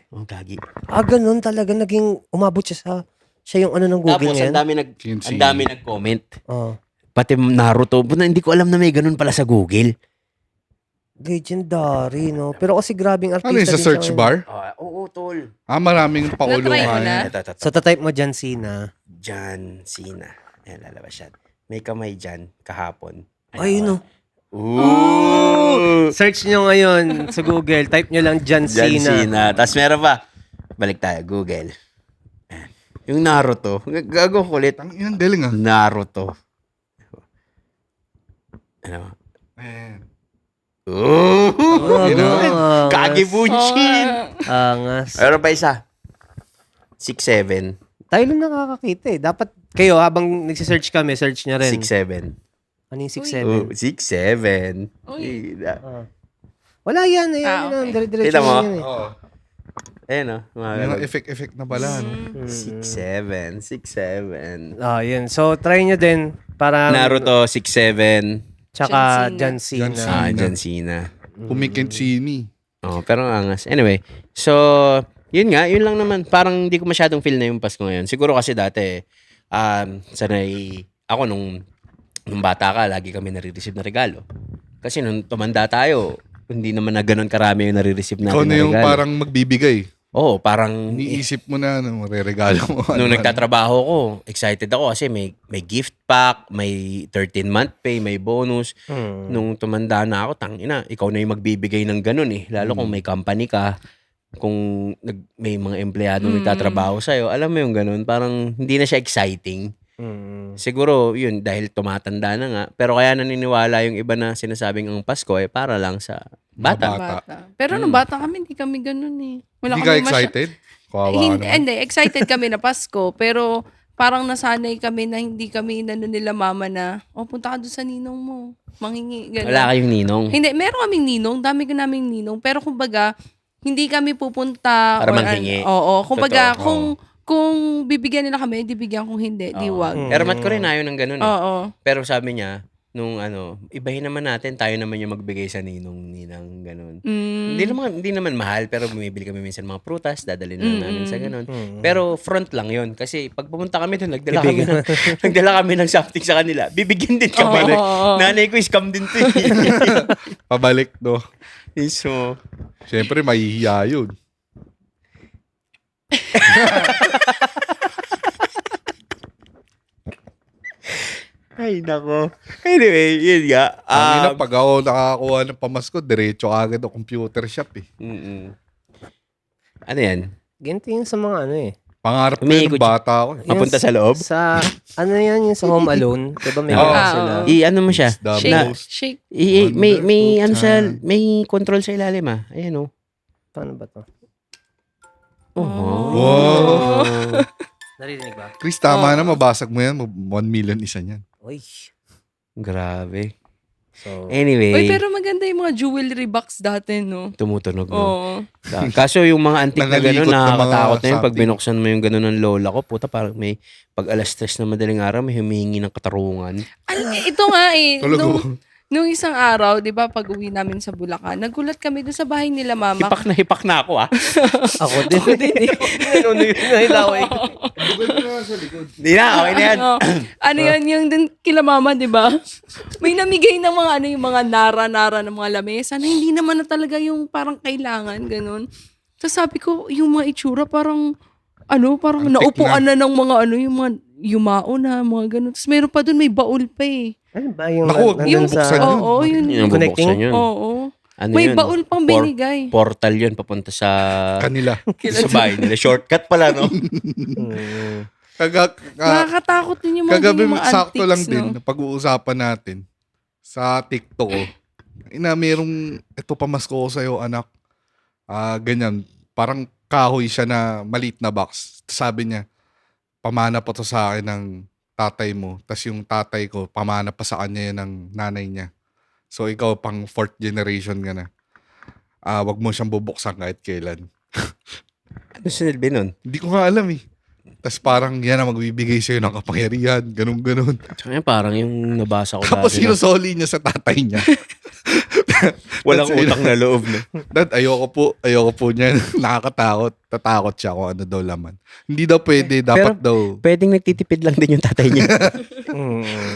Oh, gagi. Ganun talaga. Naging umabot siya yung ano ng Google Tapos, ngayon. ang dami John Cena. ang dami nag-comment. Oo. Pati Naruto. Puta, hindi ko alam na may ganun pala sa Google. Legendary, no? Pero kasi grabing artista Ano yun, sa din search siya. bar? Oo, tol. Maraming Na-try mo pakulungan. na? Ito. So, tatype mo John Cena. John Cena. Ayan, lalabas yan. May kamay dyan, kahapon. Ayun, no? Ooh! Search nyo ngayon sa Google. Type nyo lang John John Cena. Cena. Tapos meron pa. Balik tayo, Google. Ayan. Yung Naruto. Gago kulit. Ang inang galing ah. Naruto. Ano? Man. Ooh! Oh, Kagibunshin! Angas. Meron pa isa. 6'7". Tayo lang nakakakita eh. Dapat kayo habang nagsisearch kami, search nyo rin. 6'7". Ano yung 6'7"? 6'7". Uy. Wala yan. Ayan, Ah, okay. dire-diretso Kita mo? yan eh. Oo. Ayun o. Yung effect na pala. No? 6'7". 6'7". Yun. So, try nyo din para... Naruto, 6'7". Tsaka John John Cena. John Cena. John Cena. Kumikint sini. Oh, pero ang angas. Anyway, so, yun nga, yun lang naman. Parang hindi ko masyadong feel na yung Pasko ngayon. Siguro kasi dati, sanay, ako nung bata ka, lagi kami nare-receive na regalo. Kasi nung tumanda tayo, hindi naman na ganun karami yung nare-receive natin Ikaw na na yung regalo. parang magbibigay. Oo, parang Iniisip mo na, ano, re-regalo mo. nung nagtatrabaho ko, excited ako kasi may gift pack, may 13-month pay, may bonus. Nung tumanda na ako, tangina, ikaw na yung magbibigay ng ganun eh. Lalo kung may company ka, kung may mga empleyado nagtatrabaho sa'yo, alam mo yung ganun, parang hindi na siya exciting. Siguro, yun, dahil tumatanda na nga. Pero kaya naniniwala yung iba na sinasabing ang Pasko eh, para lang sa bata. Bata. Pero nung bata kami, hindi kami ganun eh. Wala Hindi ka kami excited? Kawawa ka Hindi, naman. hindi, excited kami na Pasko, pero parang nasanay kami na hindi kami inano nila mama na, punta ka doon sa ninong mo, manghingi, gano'n. Wala kayong ninong. Hindi, meron kaming ninong, dami ko naming ninong, pero kumbaga, hindi kami pupunta. Para or manghingi. Oo, kumbaga, Totoo. kung bibigyan nila kami, di bigyan, kung hindi, di wag. Ermat ko rin ayaw ng ganun eh. Oo. Pero sabi niya, nung ibahin naman natin, tayo naman yung magbigay sa ninang ganun. Hindi naman mahal, pero bumibili kami minsan mga prutas, dadalhin lang namin sa ganun. Pero front lang yun. Kasi pag pumunta kami doon, nagdala kami ng something sa kanila. Bibigyan din kami. Nanay ko, scam din to eh. Pabalik, no? So, Siyempre, mahihiya yun. ay nako. Anyway, yun nga. Pag ako nakakuha ng pamasko, diretso agad o computer shop eh. Ano yan? Ganito yun sa mga ano eh. Pangarap ko Umiikot yung bata ako. Eh. Papunta sa loob? Sa, ano yan, yung sa Home Alone. Diba may Oo. ganun sila? Ano mo siya? Double. Shake. May Wonderful time. may control sa ilalim ah. Ayan oh. Paano ba to? Wow. Narinig ba? Chris, tama na, mabasag mo yan. 1 million isa niyan. Uy. Grabe. So, Anyway, Uy, pero maganda yung mga jewelry box dati, no? tumutunog no. Oo. Kaso yung mga antik na gano'n, Nangalikot na mga nakakatakot na yun. Pag something. binuksan mo yung gano'n ng lola ko, puta parang may, pag alas 3 na madaling araw, may humihingi ng katarungan. Ito nga eh. Tulog Nung isang araw, di ba, pag uwi namin sa Bulacan, nagulat kami doon sa bahay nila mama. Hipak na ako ah. ako din. Ano yun? Nahilaway ko. Hindi na, okay na yan. Ano yun, yung dun kila mama, di ba? May namigay ng mga yung mga nara-nara ng mga lamesa na hindi naman na talaga yung parang kailangan, ganun. So sabi ko, yung mga itsura parang, parang Antik naupuan na ng mga yung mga yumao na, mga ganun. Tapos meron pa dun, may baul pa eh. Ano ba yung Naku, nandun yung sa... buksan yun. Oo, yun. Yun ang Connecting? bubuksan yun. Oo. Ano May yun? baul pang binigay. Portal yun, papunta sa Kanila. sa bahay nila. Shortcut pala, no? Nakakatakot din yung mga Kagabi yung mga sakto antiques, lang no? din, pag-uusapan natin sa TikTok ko. Merong, ito pamasko ko sa'yo, anak. Ganyan, parang kahoy siya na maliit na box. Sabi niya, pamana pa to sa akin ng tatay mo. Tapos yung tatay ko, pamana pa sa kanya yun ng nanay niya. So ikaw pang 4th generation ka na. Wag mo siyang bubuksan kahit kailan. Ano sinilbi nun? Hindi ko nga alam eh. Tapos parang yan ang magbibigay sa'yo ng kapangyarihan. Ganun. Tsaka yan, parang yung nabasa ko Tapos dati. sinusoli niya sa tatay niya. Walang That's it. utang na loob na. Dad, ayoko po niyan. Nakakatakot. Tatakot siya kung ano daw laman. Hindi daw pwede, dapat daw. Pwedeng nagtitipid lang din yung tatay niya.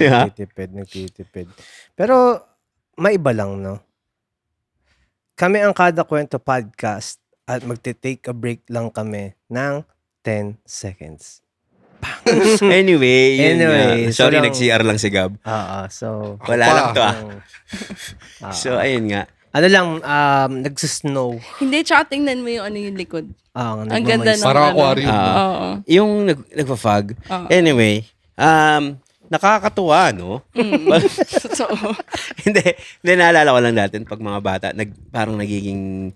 Yeah. Nagtitipid. Pero, maiba lang, no? Kami ang Kada Kwento Podcast at magte-take a break lang kami ng 10 seconds. Anyway, yun Anyway, nga. Sorry, so lang- nag-CR lang si Gab. So, Wala pa. lang to ah. So, ayun nga. Ano lang, nagsusnow. Hindi, tsaka tingnan mo yung ano yung likod. Ang Nagmamay- ganda ng Parang ano. aquarium. Oo. Yung nagpa-fog. Oo. Anyway, nakakatuwa, no? Totoo. hindi, naalala ko lang natin pag mga bata, parang nagiging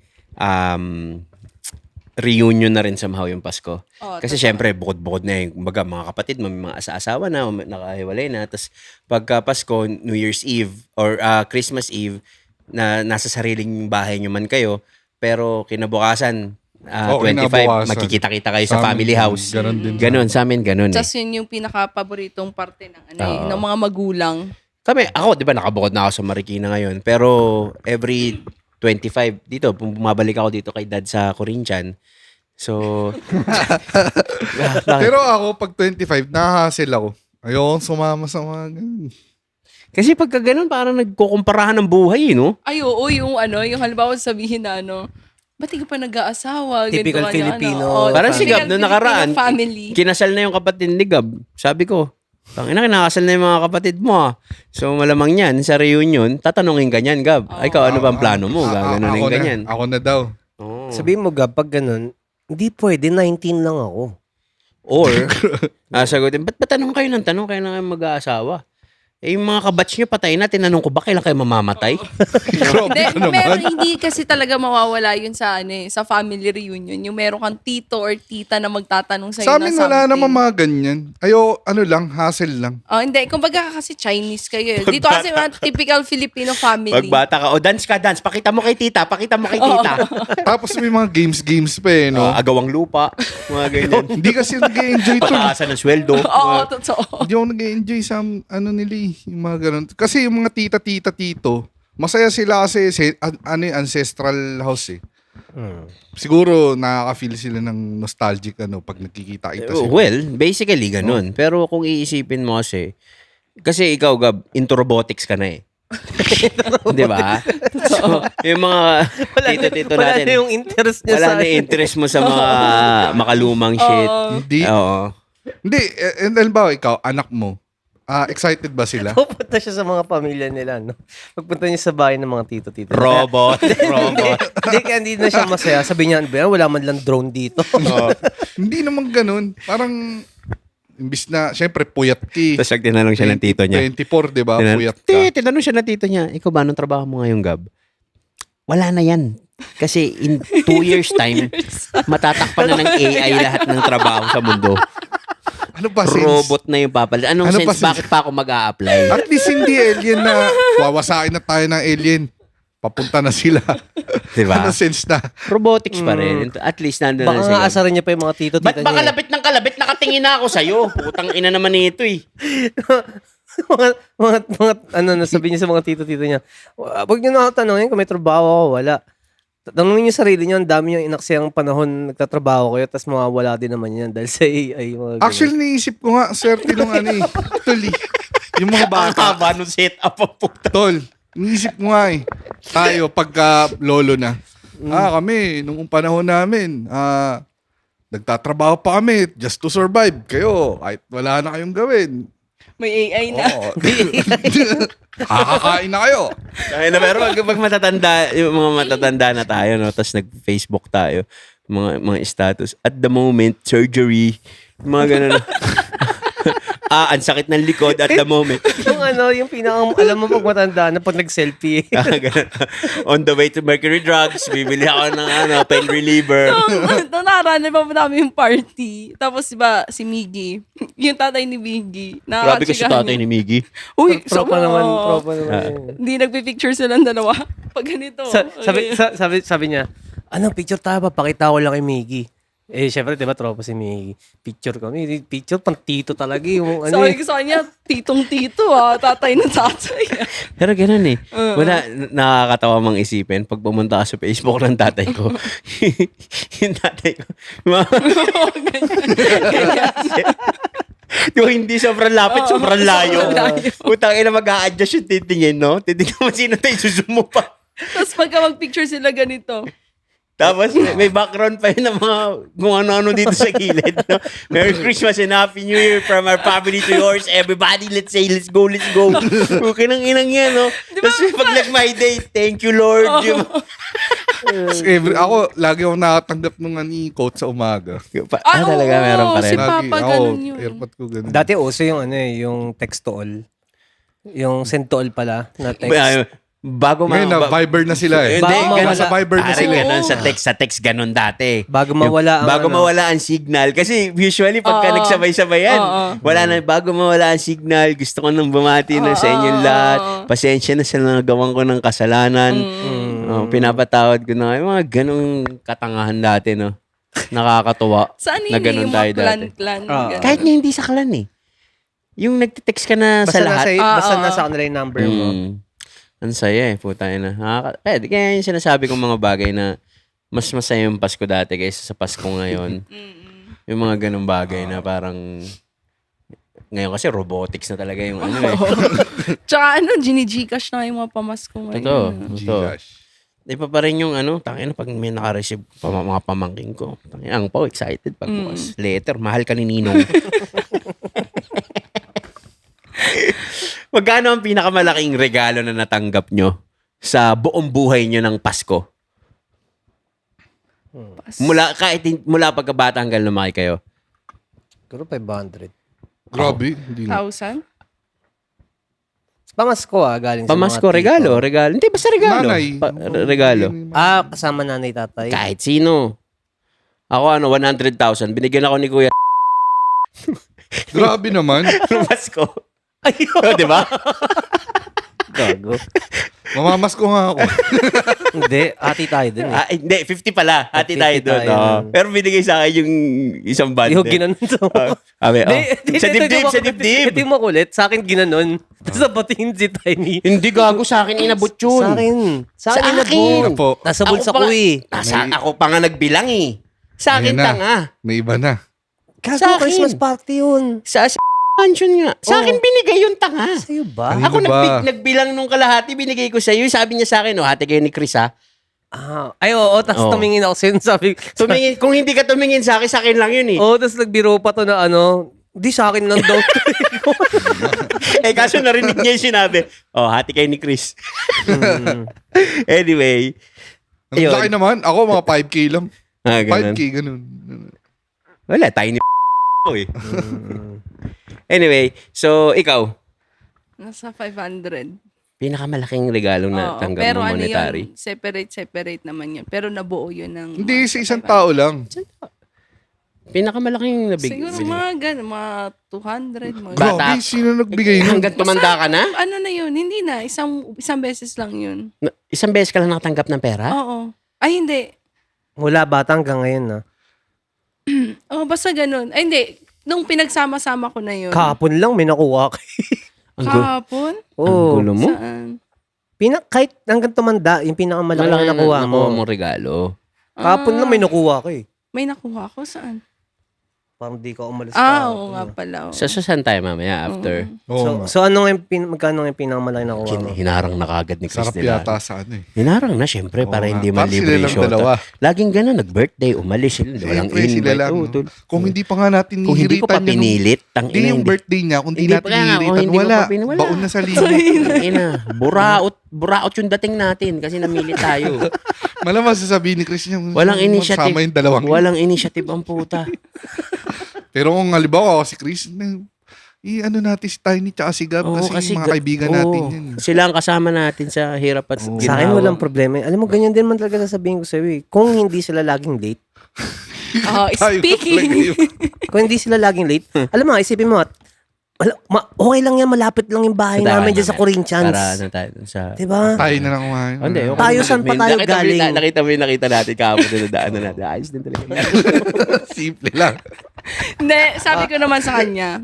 reunion na rin somehow yung Pasko. Kasi syempre, bukod-bukod na yung mga kapatid mo, may mga asa-asawa na, nakahiwalay na. Tapos pagka Pasko, New Year's Eve, or Christmas Eve, na nasa sariling bahay nyo man kayo, pero kinabukasan, 25, kinabukasan. magkikita-kita kayo sa Sa amin, family house. Ganon din. Ganon, sa amin ganon. Just yun yung pinaka-paboritong parte ng, Oo. ng mga magulang. Ako, di ba, nakabukod na ako sa Marikina ngayon. Pero every 25, dito, bumabalik ako dito kay dad sa Corinthian. So, Pero ako, pag 25, nahahassle ako. Ayokong sumama sa mga ganun. kasi pagka ganun, parang nagkukumparahan ng buhay, no? Ay, oo, yung yung halimbawa sabihin na ba't di ka pa nag-aasawa? Typical Ganito, Filipino. Parang si typical Gab, noong Filipino nakaraan, family. kinasal na yung kapatid ni Gab. Sabi ko, tangina, kinakasal na yung mga kapatid mo, ah. So, malamang yan, sa reunion, tatanungin ka niyan, Gab. Ikaw, ano bang plano mo? Gaganunin ka niyan. Ako na daw. Oo. Sabihin mo, Gab, pag ganun, hindi pwede, 19 lang ako. Or, sagutin, ba't tanong kayo ng tanong? Kaya na kayo mag-aasawa. Eh, yung mga kabatch nyo, patay na. Tinanong ko ba kailan kayo mamamatay? Hindi, meron, hindi kasi talaga mawawala yun sa sa family reunion. Yung meron kang tito or tita na magtatanong sa'yo Sa na amin something. wala naman mga ganyan. hassle lang. Oh, hindi. Kumbaga kasi Chinese kayo. Dito kasi mga typical Filipino family. Pag bata ka, dance ka, dance. Pakita mo kay tita, pakita mo kay tita. Tapos may mga games pa eh, no? Agawang lupa, mga ganyan. Hindi kasi nag-enjoy to. Pataasan ng sweldo. Oo, totoo. Hindi ako nag-enjoy sa nila yung mga ganun. Kasi yung mga tita, tito, masaya sila kasi ancestral house eh. Siguro nakaka-feel sila ng nostalgic pag nagkikita-kita sila. Well, basically ganun. Pero kung iisipin mo kasi ikaw, Gab, into robotics ka na eh. Di ba? So, yung mga tito-tito Wala natin. na yung interest niya Wala sa... na interest mo sa mga makalumang shit. Hindi. Oo. Hindi. And halimbawa, ikaw, anak mo, excited ba sila? Pupunta siya sa mga pamilya nila, no? Pagpunta niya sa bahay ng mga tito-tito. Robot. Hindi, kaya hindi na siya masaya. Sabi niya, wala man lang drone dito. Hindi naman ganun. Parang, imbis na, syempre, puyat ki. Tapos tinanong siya ng tito niya. 24, di ba? Puyat ka. Tinanong siya ng tito niya, ikaw ba, anong trabaho mo ngayon, Gab? Wala na yan. Kasi in 2 years time, matatakpan na ng AI lahat ng trabaho sa mundo. Ano ba sense? Robot na yung papalit. Anong Ano sense? pa sense? Bakit pa ako mag-a-apply? At least hindi alien na wawasain na tayo ng alien. Papunta na sila. Diba? Ano sense na? Robotics pa rin. At least nandun Baka na nga sila. asarin niya pa yung mga tito-tito Ba't ba niya. kalabit ng kalabit? Nakatingin na ako sa'yo. Putang ina naman nito eh. mga nasabi niya sa mga tito-tito niya, wag niyo na ako tanongin kung may trabaho ako, wala. Tanongin niyo sarili niyo, ang dami yung inaksayang panahon nagtatrabaho kayo, tapos mawawala din naman yan dahil sa AI. Mga ganun. Actually, naisip ko nga, swerte nung Actually, yung mga Ang bata. haba nung setup ang puta. Tol, naisip ko nga tayo pagka lolo na. Kami, nung panahon namin, nagtatrabaho pa kami just to survive. Kayo, kahit wala na kayong gawin. May AI na. Oo. Kakakain na kayo. Pero pag matatanda, yung mga matatanda na tayo, no, tapos nag-Facebook tayo, mga status, at the moment, surgery, mga ganun. Ang sakit ng likod at the moment. yung alam mo pag matanda na pag nag-selfie. On the way to Mercury Drugs, bibili ako ng pain reliever. Nung nakaraan, pa namin yung party. Tapos diba, si Miggy, yung tatay ni Miggy. Grabe kasi tatay ni Miggy. Uy, Propa naman. Hindi nagpipicture silang dalawa. Pag ganito. Sabi niya, ano, picture tayo, papakita ko lang kay Miggy. Syempre, di ba, tropa si may picture ko. May picture, pang tito talaga yung ano Sabi ko sa kanya, titong-tito tatay na tatay. Pero ganun eh. Wala, nakakatawa mang isipin. Pag pumunta ka sa Facebook ng tatay ko, yung tatay ko, yung hindi sobrang lapit, sobrang layo. Utang ina mag-a-adjust yung titingin, no? Titingnan mo sino tayo, susumo mo pa. Tapos pagka mag-picture sila ganito. Tapos may background pa yun ng mga kung ano-ano dito sa gilid. No? Merry Christmas and Happy New Year from our family to yours. Everybody, let's say, let's go, let's go. Okay nang inang yan, no? Tapos pag my day, thank you, Lord. Ako, lagi ako nakatanggap ng quote sa umaga. Talaga, meron pa rin. Si Papa, ganun yun. Airpod ko ganun. Dati uso yung yung text to all. Yung send to all pala na text. Bago Ngayon na, Viber na sila eh. Hindi, ganun Nasa Viber na sila. Ganun, sa text, ganun dati. Bago mawala ang mawala ang signal. Kasi usually, pagka nagsabay-sabay yan, wala na, bago mawala ang signal, gusto ko nang bumati na sa inyong lahat. Pasensya na sa nagawan ko ng kasalanan. Pinapatawad ko na. Yung mga ganung katangahan dati, no? Nakakatuwa. Saan na yun ganun yung tayo mga dati. clan? Kahit na hindi sa clan eh. Yung nagte-text ka na sa lahat. Basta nasa kanila yung number mo. Ang saya eh, puta na. Kaya yung sinasabi kong mga bagay na mas masaya yung Pasko dati kaysa sa Pasko ngayon. Yung mga ganung bagay na parang ngayon kasi robotics na talaga yung ano eh. Tsaka gini-gcash na yung mga pamasko ngayon. Totoo. Gcash. Iba pa rin yung tangina pag may naka-receive mga pamangking ko. Tangina, ang po excited pag bukas. Letter, mahal ka ni Ninong. Magkano ang pinakamalaking regalo na natanggap nyo sa buong buhay nyo ng Pasko? Mula pagkabata hanggang lumaki kayo. Siguro 500. Grabe. Hindi na. 1,000? Pamasko galing sa Pamasko, mga tito. regalo. Hindi, basta regalo. Nanay. Regalo. Kasama nanay tatay. Kahit sino. Ako 100,000. Binigyan ako ni Kuya Grabe naman. ng Pasko. Ayun. Di ba? Gago. Mamamas ko nga ako. Hindi, hati tayo dun eh. Hindi, 50 pala. Hati 50 tayo doon. tayo. Pero binigay sa akin yung isang band. Yung ginanon to. Sa dibdib. Ito yung makulit. Sa akin ginanon. Tapos napatingin si Tiny. Hindi gago sa akin inabot yun. Sa akin inabot. po. Nasa bulsa ko eh. Ako pa nga nagbilang eh. Sa akin Ayun na. tanga. May iba na. Kaso Sa akin. Christmas party yun. Sa mansion nga. Sa akin binigay yung tanga. Sa'yo ba? Ay, Ako ba? nagbilang nung kalahati, binigay ko sa iyo. Sabi niya sa akin, hati kayo ni Chris ha. Oo. Tapos Oo. tumingin ako sa'yo. Sabi, Tumingin, kung hindi ka tumingin sa akin lang yun eh. tapos nagbiro pa to na di sa akin lang daw. Kaso narinig niya yung sinabi, hati kayo ni Chris. Anyway. Ang laki naman. Ako mga 5K lang. Ganun. 5K, ganun. Wala, tayo ni eh. Anyway, so ikaw, Nasa 500. pinakamalaking regalo na Oo, tanggap pero mo monetary. yun, separate naman yun. Pero nabuo yun ng... Hindi, sa isang tao lang. Pinakamalaking Siguro mga 200. Mga Bata. Grabe, sino nagbigay nun? Hanggang tumanda ka na? Ano na yun? Hindi na. Isang beses lang yun. Isang beses ka lang nakatanggap ng pera? Oo. Ay, hindi. Mula bata hanggang ngayon na. Basta ganun. Ay, hindi. Nung pinagsama-sama ko na yun. Kahapon lang may nakuha ka. Kahapon? Oo. Ang gulo mo? Saan? Kahit hanggang tumanda, yung pinakamalaki Malaki na nakuha mo. mo regalo. Kahapon lang may nakuha ka eh. May nakuha ko. Saan? Parang di ka umalis ka. Oo nga pala. Sa saan tayo mamaya after? Oo nga. So ano nga magkano nga yung pinakamalaki na nakuha mo? Hinarang na kagad ni Chris Sarap nila. yata sa ano eh. Hinarang na syempre para Oo hindi nga. Parang malibre sila yung lang shota. dalawa. Laging gano'n, nag-birthday, umalis sila. Walang Siyempre, sila invite. lang. Oo, No? Kung hindi pa nga natin Kung hindi ko pa nihiritan pinilit, Hindi yung birthday niya, kung di Hindi natin pa kaya nga, kung nihiritan, hindi mo wala. pa pinawala. Baon na sa limo. Ina, buraot yung dating natin kasi namili tayo. Malamang sasabihin ni Chris niya, Walang initiative. Sama yung dalawang. Walang initiative ang puta. Pero kung halimbawa ako si Chris, ano natin si Tiny tsaka si Gab kasi mga kaibigan natin yan. Sila ang kasama natin sa hirap at Sa akin ginawa. walang problema. Alam mo, ganyan din man talaga sasabihin ko sa'yo eh. Kung hindi sila laging late, Tayo talaga Speaking. yun. kung hindi sila laging late, alam mo, isipin mo, Okay lang yan, malapit lang yung bahay namin dyan sa Corinthians. Para ano tayo dun sa... Diba? Tayo na lang kumain. Hindi, okay Tayo, naman. saan pa tayo galing? Nakita natin kahapon na daanan natin. Ayos din talaga. Simple lang. Hindi, sabi ko naman sa kanya.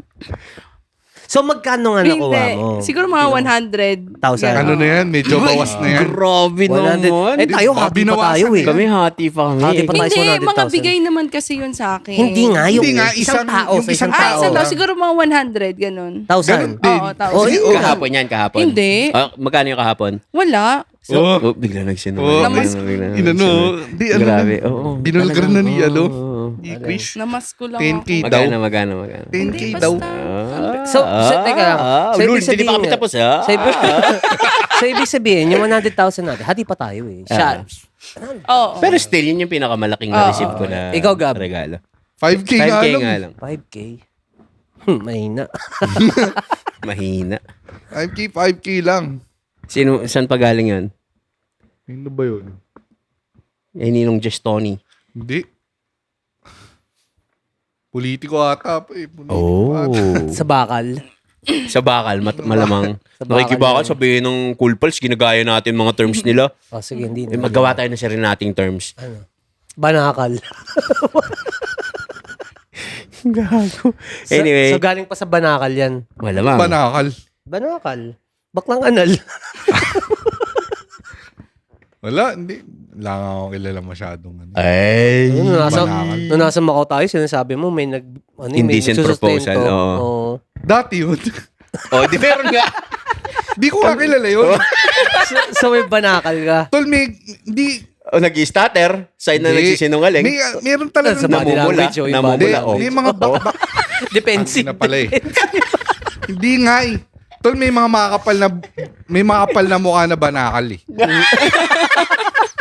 So, magkano nga nakuha mo? Siguro mga 100. 1,000. Ano na yan? Medyo bawas na yan. Grabe 100. naman. Eh, tayo, hati pa tayo eh. Kami hati pa kami. Hati pa tayo. Hindi, 100,000. mga bigay naman kasi yun sa akin. Hindi nga, yung Hindi nga, isang tao. yung Sa isang isang Ah, tao. isang tao. Siguro mga 100, ganun. 1,000. Ganun din. Oo, tao. Oh, yun. Kahapon yan, kahapon. Hindi. Magkano yung kahapon? Wala. So, Oh. bigla nagsinungaling. Namas- Inano, di ano Grabe. na. Oo. Binulgar na ni ano. Oo. I-quiz. Namas ko lang 10K ako. daw. Magkano? 10K Hindi, daw. basta. So, teka lang. So, Lul, ibig hindi pa kami sabihin- tapos, So, ibig sabihin, yung 100,000 natin, hati pa tayo eh. Siya, Oo. Pero still, yun yung pinakamalaking na-receive ko na Ikaw, Gab? regalo. 5K 5K nga nga lang. lang. 5K. Mahina. Mahina. 5K lang. Saan pa galing yun? Ano ba yun? Eh, ninong Just Tony. Hindi. Politiko ata pa eh. Politiko Oh. ata. Sa bakal. Sa bakal, malamang. Sa bakal Nakikibakal, yan. sabihin ng Cool Pals, ginagaya natin mga terms nila. Oh, sige, hindi Eh, na. maggawa tayo ng sarili nating terms. Banakal. Gago. Anyway, So, galing pa sa banakal yan. malamang. Banakal. Banakal. Baklang anal. Wala, hindi. Wala nga ako kilala masyadong ano. Ay. Banakal. Nung nasa Macau tayo, sinasabi mo, may Indecent proposal, oo. Oo. Dati yun. Oh, di meron nga. Di ko nga kilala yun. So, may banakal ka. Tol, di, O, nag-stutter. Sign na Hindi. nagsisinungaling. meron talaga Sa body namumula. language, oh, yung Hindi, Namumula, oh. may mga Defensive. na pala eh. Hindi nga eh. Tol, may mga makakapal na mukha na banakal eh.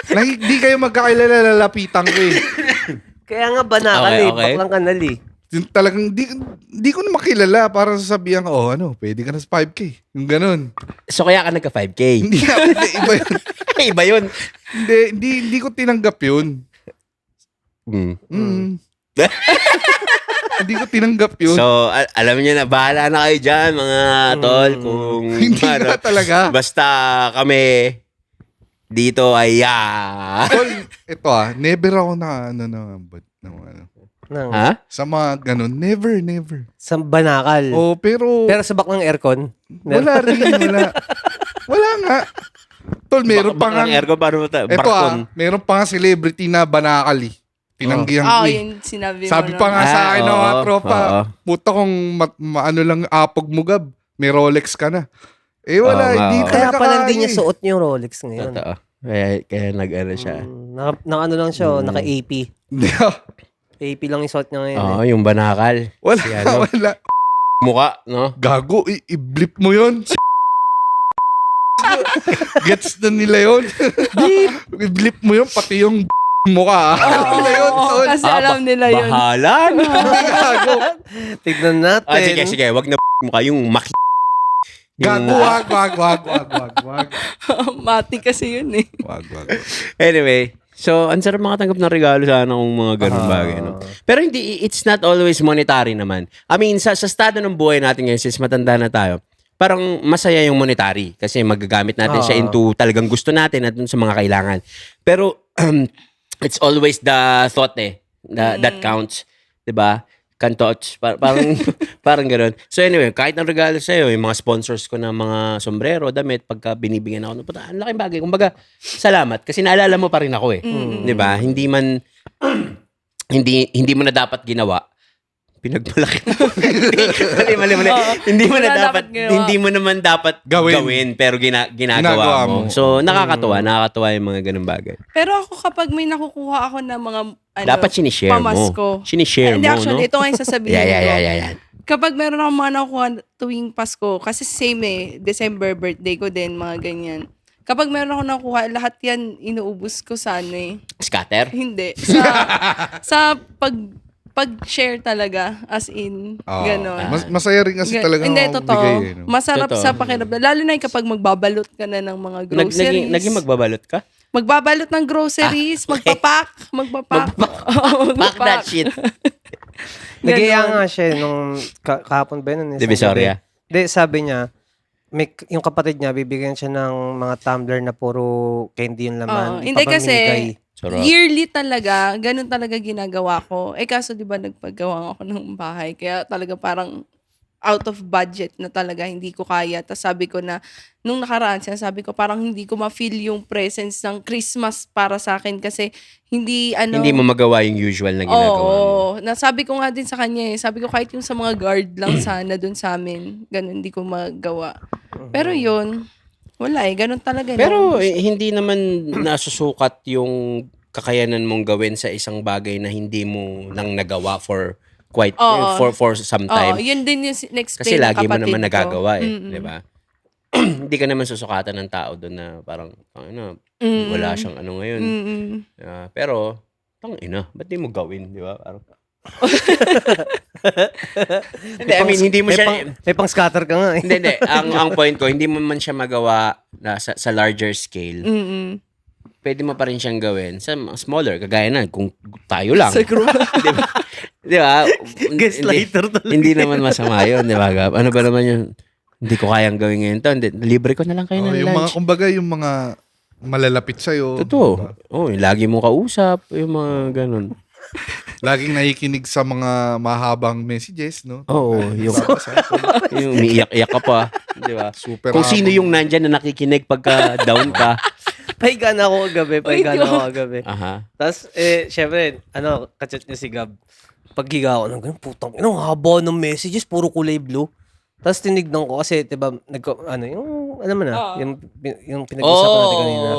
Hindi kayo magkakilala, lalapitan ko eh. Kaya nga banakal Okay, eh. okay. Baklang anal eh. Yung talagang, di ko na makilala para sasabihan ko, pwede ka na sa 5K. Yung ganun. So, kaya ka nagka-5K. Hindi nga, hindi, iba yun. Iba yun. Hindi ko tinanggap yun. Hindi ko tinanggap yun. So, alam niyo na, bahala na kayo dyan, mga tol, kung Hindi nga talaga. Basta kami dito ay Tol, ito never ako na Ha? sa mga ganun. Never. Sa banakal. Oh, pero Pero sa baklang aircon. wala rin, wala. Wala nga. Tol, meron pa nga. Baklang aircon, paano mo Ito Barkon. meron pa nga celebrity na banakal eh. Tinanggihan ko eh. yun sinabi mo. Sabi no? pa nga sa akin ng mga oo, tropa, oo. puta kung ano lang apog mo gab, may Rolex ka na. Eh wala, Oo nga, hindi oo. Kaya talaga pala hindi kaya niya eh. suot yung Rolex ngayon. Totoo. Kaya nag-ano siya. Naka ano lang siya, naka-AP. Hindi, AP lang yung suot niya ngayon. Oo, yung banakal. wala, Si ano? wala. Mukha, no? Gago, i-blip mo yun. Gets na nila yun. I-blip mo yun, pati yung mukha. Alam nila yun, Oo, tol. kasi alam nila yun. Bahala na. Gago. Tignan natin. Sige. Wag na mukha yung maki. Gago, wag. Mati kasi yun eh. Wag. Anyway, so, ang sarap makatanggap ng regalo sana kung mga ganun bagay, no? Pero hindi, it's not always monetary naman. I mean, sa estado ng buhay natin ngayon, since matanda na tayo, parang masaya yung monetary kasi magagamit natin siya into talagang gusto natin at dun sa mga kailangan. Pero, it's always the thought that counts. 'Di ba? Can touch. Parang gano'n. So anyway, kahit ang regalo sa'yo, yung mga sponsors ko ng mga sombrero, damit, pagka binibigyan ako, ang laking bagay. Kumbaga, salamat. Kasi naalala mo pa rin ako eh. Di ba? Hindi mo na dapat ginawa. Pinagmalaki mo. Mali. Hindi mo na Wala dapat, dapat ginawa. hindi mo naman dapat Gawin. pero ginagawa Ginagawa mo. mo. So, nakakatuwa yung mga ganung bagay. Pero ako kapag may nakukuha ako ng mga Dapat sinishare mo. pamasko. Sinishare Hindi, mo, actually, no? ito nga yung sasabihin ko. Yeah. Kapag meron akong mga nakukuha tuwing Pasko, kasi same December birthday ko din, mga ganyan. Kapag meron ako nakuha, lahat yan inuubos ko sa ano eh. Scatter? Hindi. Sa pag-share talaga, as in, gano'n. Masaya rin kasi talaga Hindi, ako totoo. bigay eh. No? Masarap Totoo. sa pakiramdam. Lalo na yung kapag magbabalot ka na ng mga groceries. Naging magbabalot ka? Magbabalot ng groceries, okay. magpapak. Fuck that shit. Nag-iaya nga siya nung kahapon ba yun? Divisoria. Hindi, sabi niya, yung kapatid niya, bibigyan siya ng mga tumbler na puro candy yung laman. Hindi kasi, Sarap. yearly talaga, ganun talaga ginagawa ko. Kaso di ba nagpagawa ako ng bahay, kaya talaga parang out of budget na talaga, hindi ko kaya. Tapos sabi ko na, nung nakaraan, sinasabi ko, parang hindi ko ma-feel yung presence ng Christmas para sa akin kasi hindi Hindi mo magawa yung usual na ginagawa mo. Oo. Nasabi ko nga din sa kanya sabi ko kahit yung sa mga guard lang sana dun sa amin, ganun, hindi ko magawa. Pero yun, wala ganun talaga. Pero hindi naman nasusukat yung kakayanan mong gawin sa isang bagay na hindi mo nang nagawa for for some time. Yun din yung next Kasi lagi mo naman nagagawa di ba? Hindi ka naman susukatan ng tao doon na parang wala siyang ngayon. Pero ba't di mo gawin, di ba? Parang hindi, I mean, hindi mo siya... May pang-scatter ka nga eh. Hindi. Ang point ko, hindi mo man siya magawa na sa larger scale. Pwede mo pa rin siyang gawin sa smaller, kagaya na, kung tayo lang. Sa group. Di ba? Gaslighter talaga. Hindi naman masama yun, di ba, Gab? Ano ba naman yun? Hindi ko kayang gawin ngayon to. Hindi, libre ko na lang kayo ng yung mga, lunch. kumbaga, yung mga malalapit sa'yo. Totoo. Lagi mo kausap, yung mga ganun. Laging nakikinig sa mga mahabang messages, no? Oo, yung umiiyak-iyak ka pa, di ba? Super Kung sino habang- yung nandyan na nakikinig pagka down ka. Pahiga na ako kagabi. Aha. Tapos, syempre, kachat niya si Gab. Paghiga ako ng ganun, putang, haba ng messages, puro kulay blue. Tapos tinignan ko kasi, diba, yung, alam mo na, yung pinag-usapan natin kanina.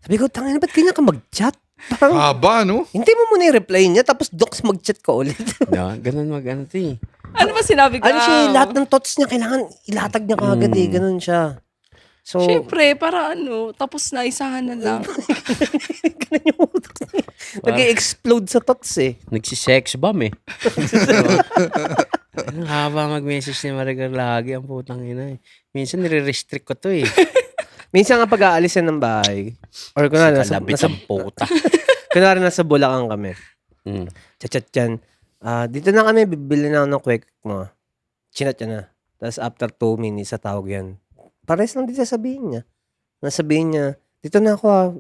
Sabi ko, tangina, ba't ganyan ka mag-chat? Parang, Haba, no? hindi mo muna i-reply niya, tapos docs mag-chat ka ulit. Ganun Ano ba sinabi ko? Lahat ng thoughts niya, kailangan ilatag niya kagad ganun siya. So, Siyempre, para tapos na, isahan na lang. ganun yung utak niya. Nag-explode sa thoughts eh. Nagsisex bomb eh. Ang haba mag-message ni Marigar lagi, ang putang ina eh. Minsan nire-restrict ko to eh. Minsan nga pag-aalisan ng bahay, or kunwari, Kalabit ang puta. kunwari nasa Bulacan kami, Mm. chat yan, dito na kami, bibili na ako ng quick mo. Chinat niya na. Tapos after 2 minutes, sa tawag yan. Pares lang din sasabihin niya. Nasabihin niya, dito na ako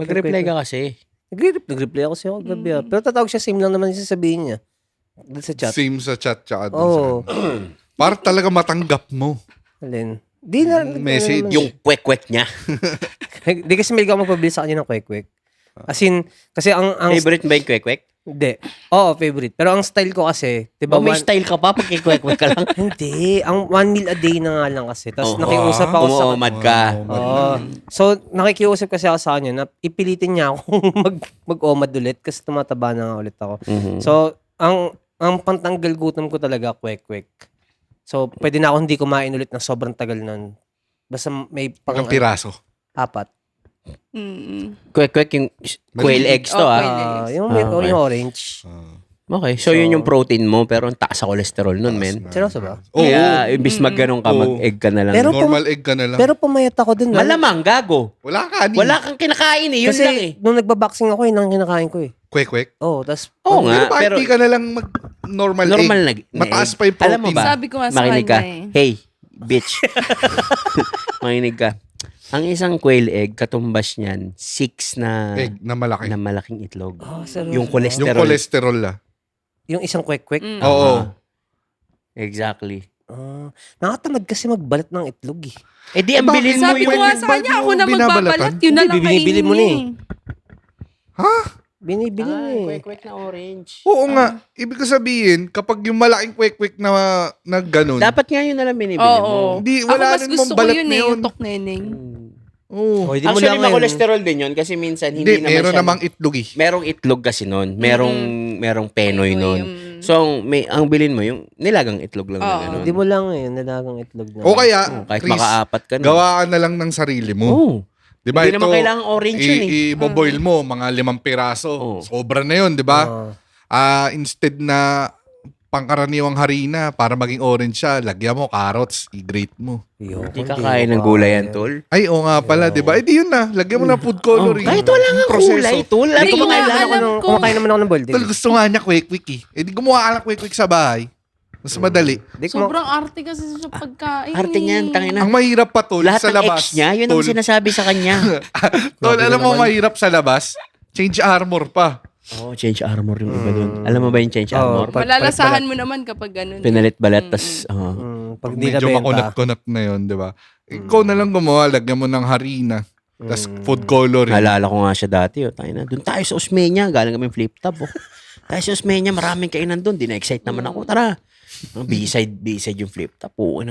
Mag-reply ka kasi. Nag-reply ako siya gabi Pero tatawag siya, same lang naman yung sasabihin niya. Doon sa chat. Same sa chat tsaka dun Oo. Para talaga matanggap mo. Alin? Di na. Message. Yung kwek-kwek niya. Di kasi may ako magpabili sa kanya ng quick. As in, kasi ang Favorite ba yung kwek-kwek? Hindi. Oo, favorite. Pero ang style ko kasi, di ba? May style ka pa pag kwek-kwek ka lang? Hindi. Ang 1 meal a day na nga lang kasi. Tapos nakiusap ako sa... Umuumad ka. Oo. So, nakikiusap kasi ako sa kanya na ipilitin niya ako mag-omad ulit kasi tumataba na nga ulit ako. So, ang pantanggal gutom ko talaga, kwek-kwek. So, pwede na ako hindi kumain ulit ng sobrang tagal nun. Basta may Pang piraso. 4. Kwek-kwek yung quail eggs to Yung okay. orange. Okay, so yun yung protein mo pero ang taas sa cholesterol nun, men. Seryoso ba? Oo. Kaya imbis mag-ganun ka, mag-egg ka na lang. Pero Normal egg ka na lang. Pero pumayat ako dun. Malamang, gago. Wala ka, Wala kang kinakain eh, yun Kasi lang eh. nung nagbaboxing ako, yun ang kinakain ko eh. Kwek-kwek. Oo, tas... Oo nga, Bakit pero di ka na lang mag-normal egg? Mataas pa yung protein. Alam mo ba, Sabi ko nga sa makinig ka. kanya Hey, bitch. Makinig ka. Ang isang quail egg, katumbas niyan, 6 na Egg na malaki. malaking itlog. seryoso? Yung Yung cholesterol. cholesterol Yung isang kwek-kwek. Oo. Exactly. Nakatamad kasi magbalat ng itlog eh. Eh di, ang Bakit? bilhin mo Sabi ko yung... nga sa kanya, ako na magbabalat, yun na lang Hindi, binibili mo na eh. Ha? Binibili mo eh. Kwek-kwek na orange. Oo nga. Ibig ko sabihin, kapag yung malaking kwek-kwek na ganun, Dapat nga yun na lang binibili Oo. mo. Hindi, Ako wala mas rin gusto mong ko balat yun na eh, yun. yung tokneneng. Oo. Di mo Actually, lang may ngayon. cholesterol din yun kasi minsan hindi Hindi, naman meron siya... namang itlog eh. Merong itlog kasi nun. Merong penoy nun. So, ang bilhin mo, yung nilagang itlog lang na gano'n. Hindi mo lang eh, nilagang itlog na. O kaya, Kahit Chris, makaapat ka na. gawa ka na lang ng sarili mo. Oo. Di ba Hindi naman kailangan orange yun eh. I-boil mo, mga 5 piraso. Oo. Sobra na yun, di ba? Instead na pangkaraniwang harina para maging orange siya, lagyan mo carrots, i-grate mo. Hindi kakain ng gulay yan, tol. Ay, oo nga pala, di ba? Eh, di yun na. Lagyan mo na food coloring. Kahit wala nga kulay, tol. Hindi Ano nga ba alam ko. Kumakain naman ako ng boiled Tol, egg. gusto nga niya quick eh. Eh, di gumawa ka ng quick sa bahay. Mas madali. Sobrang arte kasi sa pagkain. Arte niyan, tangina. Ang mahirap pa, tol, Lahat sa ng labas. ex niya, yun ang Tol, sinasabi sa kanya. tol, alam mo mahirap sa labas? Change armor pa. Oh, change armor yung iba dun. Alam mo ba yung change Oo, armor? Malalasahan mo naman kapag ganun. Pinalit-balat, tas, Pag Pag di medyo nabenta. makunat-kunat na yun, di ba? Ikaw na lang gumawa, lagyan mo ng harina. Tas food coloring. naalala ko nga siya dati. Oh, tayo na. Doon tayo sa Osmeña. Galing kami flip top. Oh. Tayo sa Osmeña, maraming kainan doon. Dina-excite naman ako. Tara. B-side yung flip top. Oo,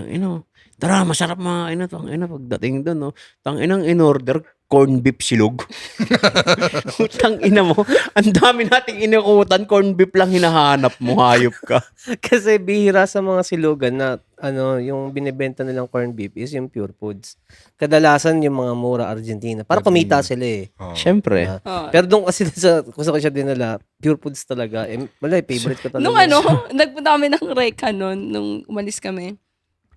tara, masarap mga pagdating doon. No? Tanginang in-order, corn beef silog. Utang ina mo. Ang dami nating inukutan, corn beef lang hinahanap mo. Hayop ka. Kasi bihira sa mga silugan na yung binibenta nilang corned beef is yung Pure Foods. Kadalasan yung mga mura Argentina. Para kumita sila eh. Siyempre. Pero doon kasi kung saan ko siya dinala, Pure Foods talaga. Wala, favorite ko talaga. Nung nagpunta kami ng Reka nun, nung umalis kami,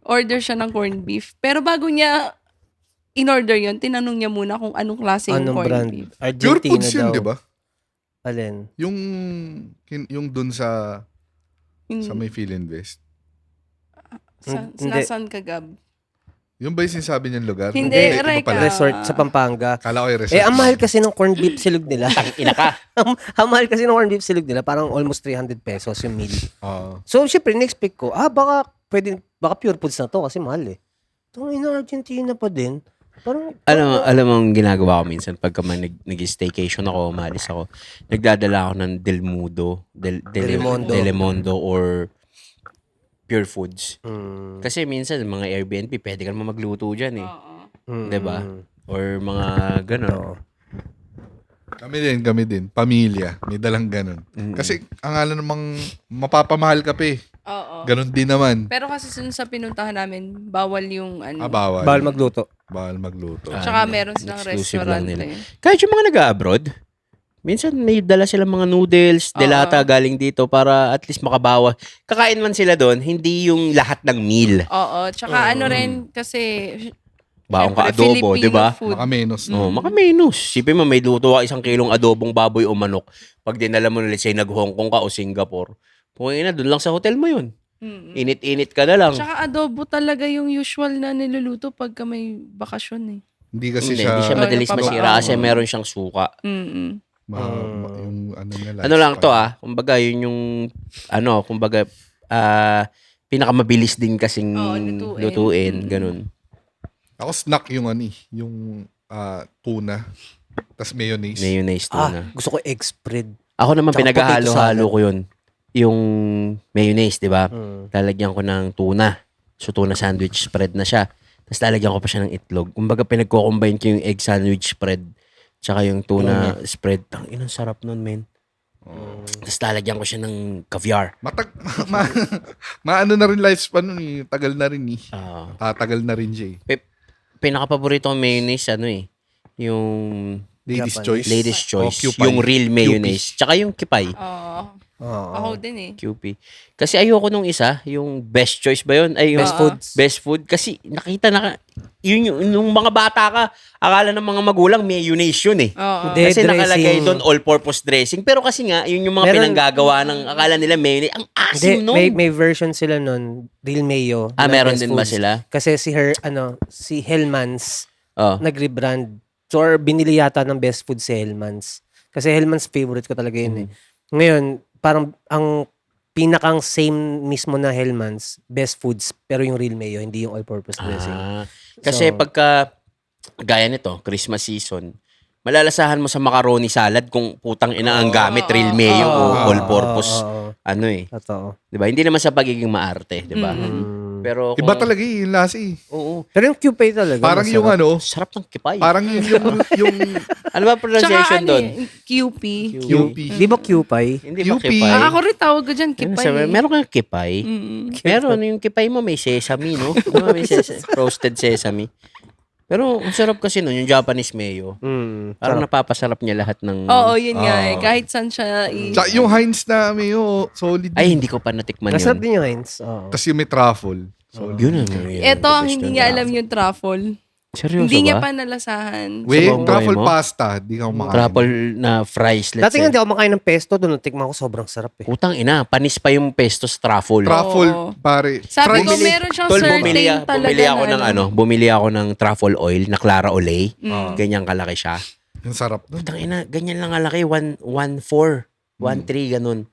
order siya ng corned beef. Pero bago niya in-order yun, tinanong niya muna kung anong klase yung Anong corned brand? beef. Pure Argentina foods yun, daw. di ba? Alin? Yung dun sa Yung, may Philinvest. Hindi. Nasan Kagab? Yung ba yung sinasabi niyang lugar? Hindi, iba Reka. pala. Resort sa Pampanga. Kala ko yung resort. Ang mahal kasi ng corned beef silog nila. Ina ka. Ang mahal kasi ng corned beef silog nila, parang almost 300 pesos yung meal. Oo. So, syempre, next-expect ko, baka Pure Foods na to kasi mahal eh. Itong Argentina pa din. Parang, Alam mo ang ginagawa ko minsan pagka nag-staycation ako, umalis ako, nagdadala ako ng Delemondo or Pure Foods. Kasi minsan mga Airbnb, pwede ka naman magluto dyan eh. Diba? Or mga ganon. Kami din. Pamilya. May dalang ganun. Kasi ang alam namang mapapamahal ka pa eh. Oo. Ganun din naman. Pero kasi sa pinuntahan namin, bawal yung Bawal. bawal magluto. Bawal magluto. Tsaka meron silang Exclusive lang restaurant. nila. Eh. Kahit yung mga nag-abroad, minsan may dala silang mga noodles, delata galing dito para at least makabawa. Kakain man sila doon, hindi yung lahat ng meal. Oo. Tsaka rin, kasi Baong ka syempre, adobo, Filipino di ba? food. Makamenos. Oh, makamenos. Sipin mo, may luto ka 1 kilong adobong baboy o manok. Pag dinala mo na, let's say, nag-Hong Kong ka o Singapore, puwing na, doon lang sa hotel mo yun. Init-init ka na lang. Tsaka adobo talaga yung usual na niluluto pagka may bakasyon eh. Hindi kasi Hindi siya... siya madalis Napapa- masira kasi meron siyang suka. Mm-mm. yung ano nila. Ano lang to kumbaga yun yung kumbaga pinakamabilis din kasing Oo, lutuin, ganun. Ako snack yung yung tuna. Tas mayonnaise. Mayonnaise tuna. Gusto ko egg spread. Ako naman Tsaka pinaghahalo-halo potato ko yun. Yung mayonnaise, di ba? Lalagyan ko ng tuna. So tuna sandwich spread na siya. Tapos lalagyan ko pa siya ng itlog. Kumbaga pinagko-combine ko yung egg sandwich spread tsaka yung tuna spread. Ang inang sarap nun, men. Tapos lalagyan ko siya ng caviar. Maano na rin lifespan nun eh. Tagal na rin eh. Tatagal na rin siya eh. Pinaka-paborito kong mayonnaise, yung Ladies' Japanese. choice. Ladies' choice. Kewpie. Yung real mayonnaise. Tsaka yung kipay. Oo. Oo. Ako din eh. QP. Kasi ayoko nung isa, yung best choice ba yun? Ay, yung Best foods. Best food. Kasi nakita yun yung nung mga bata ka, akala ng mga magulang mayonnaise yun eh. Oo. Hindi. Kasi nakalagay dressing. doon all-purpose dressing. Pero kasi nga, yun yung mga Meron- pinanggagawa ng akala nila mayonnaise. Ang asim Hindi, nun. may version sila nun, real mayo. na Meron Best din ba Foods. sila? Kasi si Hellmann's Oh. nag-rebrand. So, or binili yata ng Best Food si Hellmann's. Kasi Hellmann's favorite ko talaga yun eh. Ngayon, parang ang pinakang same mismo na Hellmann's, Best Foods, pero yung real mayo, hindi yung all-purpose dressing. Kasi So- pagka, gaya nito, Christmas season, malalasahan mo sa macaroni salad kung putang ina ang gamit, real mayo o all-purpose. Totoo. Diba? Hindi naman sa pagiging maarte, diba? Pero Iba talaga eh, yung lasa eh. Oo. Pero yung Kewpie talaga. Parang masarap. yung Sarap ng kipay. parang yung Ano ba Tsaka pronunciation doon? QP. QP. Di ba Kewpie? Hindi ba QP? kipay? Ako rin tawag ko dyan, Ano kipay. sabi? Meron kang kipay. Meron. Yung kipay mo may sesame, no? Diba may roasted sesame. Pero ang sarap kasi nun, yung Japanese mayo. Parang napapasarap niya lahat ng... Oo, yun nga eh. Kahit saan siya Tsaka yung Heinz na mayo, solid. Ay, hindi ko pa natikman Masarap yun. din yung Heinz. Oo. Tapos yung may truffle. Yun ang... Ito ang hindi niya alam yung truffle. Seryoso Hindi niya ba? pa nalasahan. Wait, buong truffle buhay mo? pasta. Di ka kumakain. Truffle na fries, let's Dati nga say. hindi ako makain ng pesto, doon natikman ko sobrang sarap eh. Utang ina, panis pa yung pesto sa truffle. Truffle, Oo. pare. Sabi ko, Fries. meron siyang Tol, certain talaga bumili ako na ng bumili ako ng truffle oil na Clara Olay. Ganyan kalaki siya. Yung sarap nun. Utang ina, ganyan lang kalaki, 1.4, 1.3 ganun.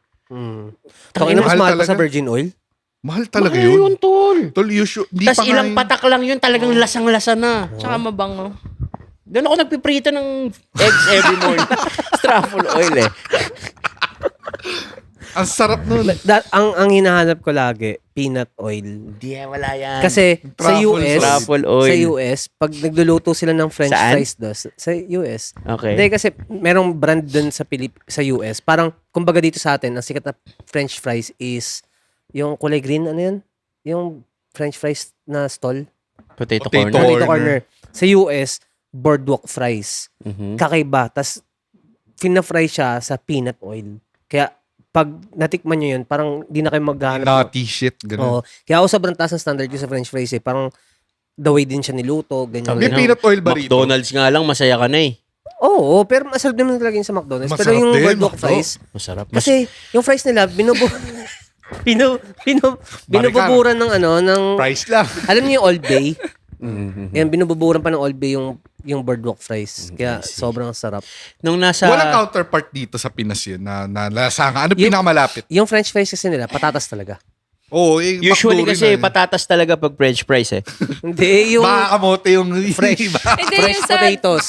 Tangina, mas mahal mahal pa talaga. sa virgin oil. Mahal talaga Mahal yun. tol. Tol, di Tapos pa ilang nga patak lang yun, talagang lasang-lasa na. Tsaka mabango. Doon ako nagpiprito ng eggs every morning. Truffle oil eh. Ang sarap nun. Ang hinahanap ko lagi, peanut oil. Hindi, wala yan. Kasi sa Truffle US, Truffle oil. sa US, pag nagluluto sila ng french Saan? fries sa US. Okay. Hindi kasi merong brand dun sa US. Parang, kumbaga dito sa atin, ang sikat na french fries is yung kulay green, ano yun? Yung french fries na stall. Potato Potato corner. Potato Corner. corner. Sa US, boardwalk fries. Mhm. Kakaiba. Tapos, fina-fry siya sa peanut oil. Kaya, pag natikman nyo yun, parang di na kayo maghahanap. Nutty shit. Oo. Ganun. Kaya ako sobrang taas ng standard ko sa french fries eh. Parang, the way din siya niluto, ganyan. May peanut oil ba rito? McDonald's nga lang, masaya ka na eh. Oo, pero masarap naman talaga yung sa McDonald's. Pero Masarap yung din, boardwalk McDo. fries, Masarap. kasi yung fries nila, binububuran ng Price lang. alam niyo yung Old Bay? Mhm. Yan, binububuran pa ng Old Bay yung boardwalk fries. Kaya sobrang sarap. Nung nasa... Walang counterpart dito sa Pinas yun na lasanga. Ano pinakamalapit? Yung french fries kasi nila, patatas talaga. Oo, Usually McDo rin kasi na. patatas talaga pag french fries eh. Hindi, yung Baka kamote yung fresh. iba. Hindi, fresh yung sa, potatoes.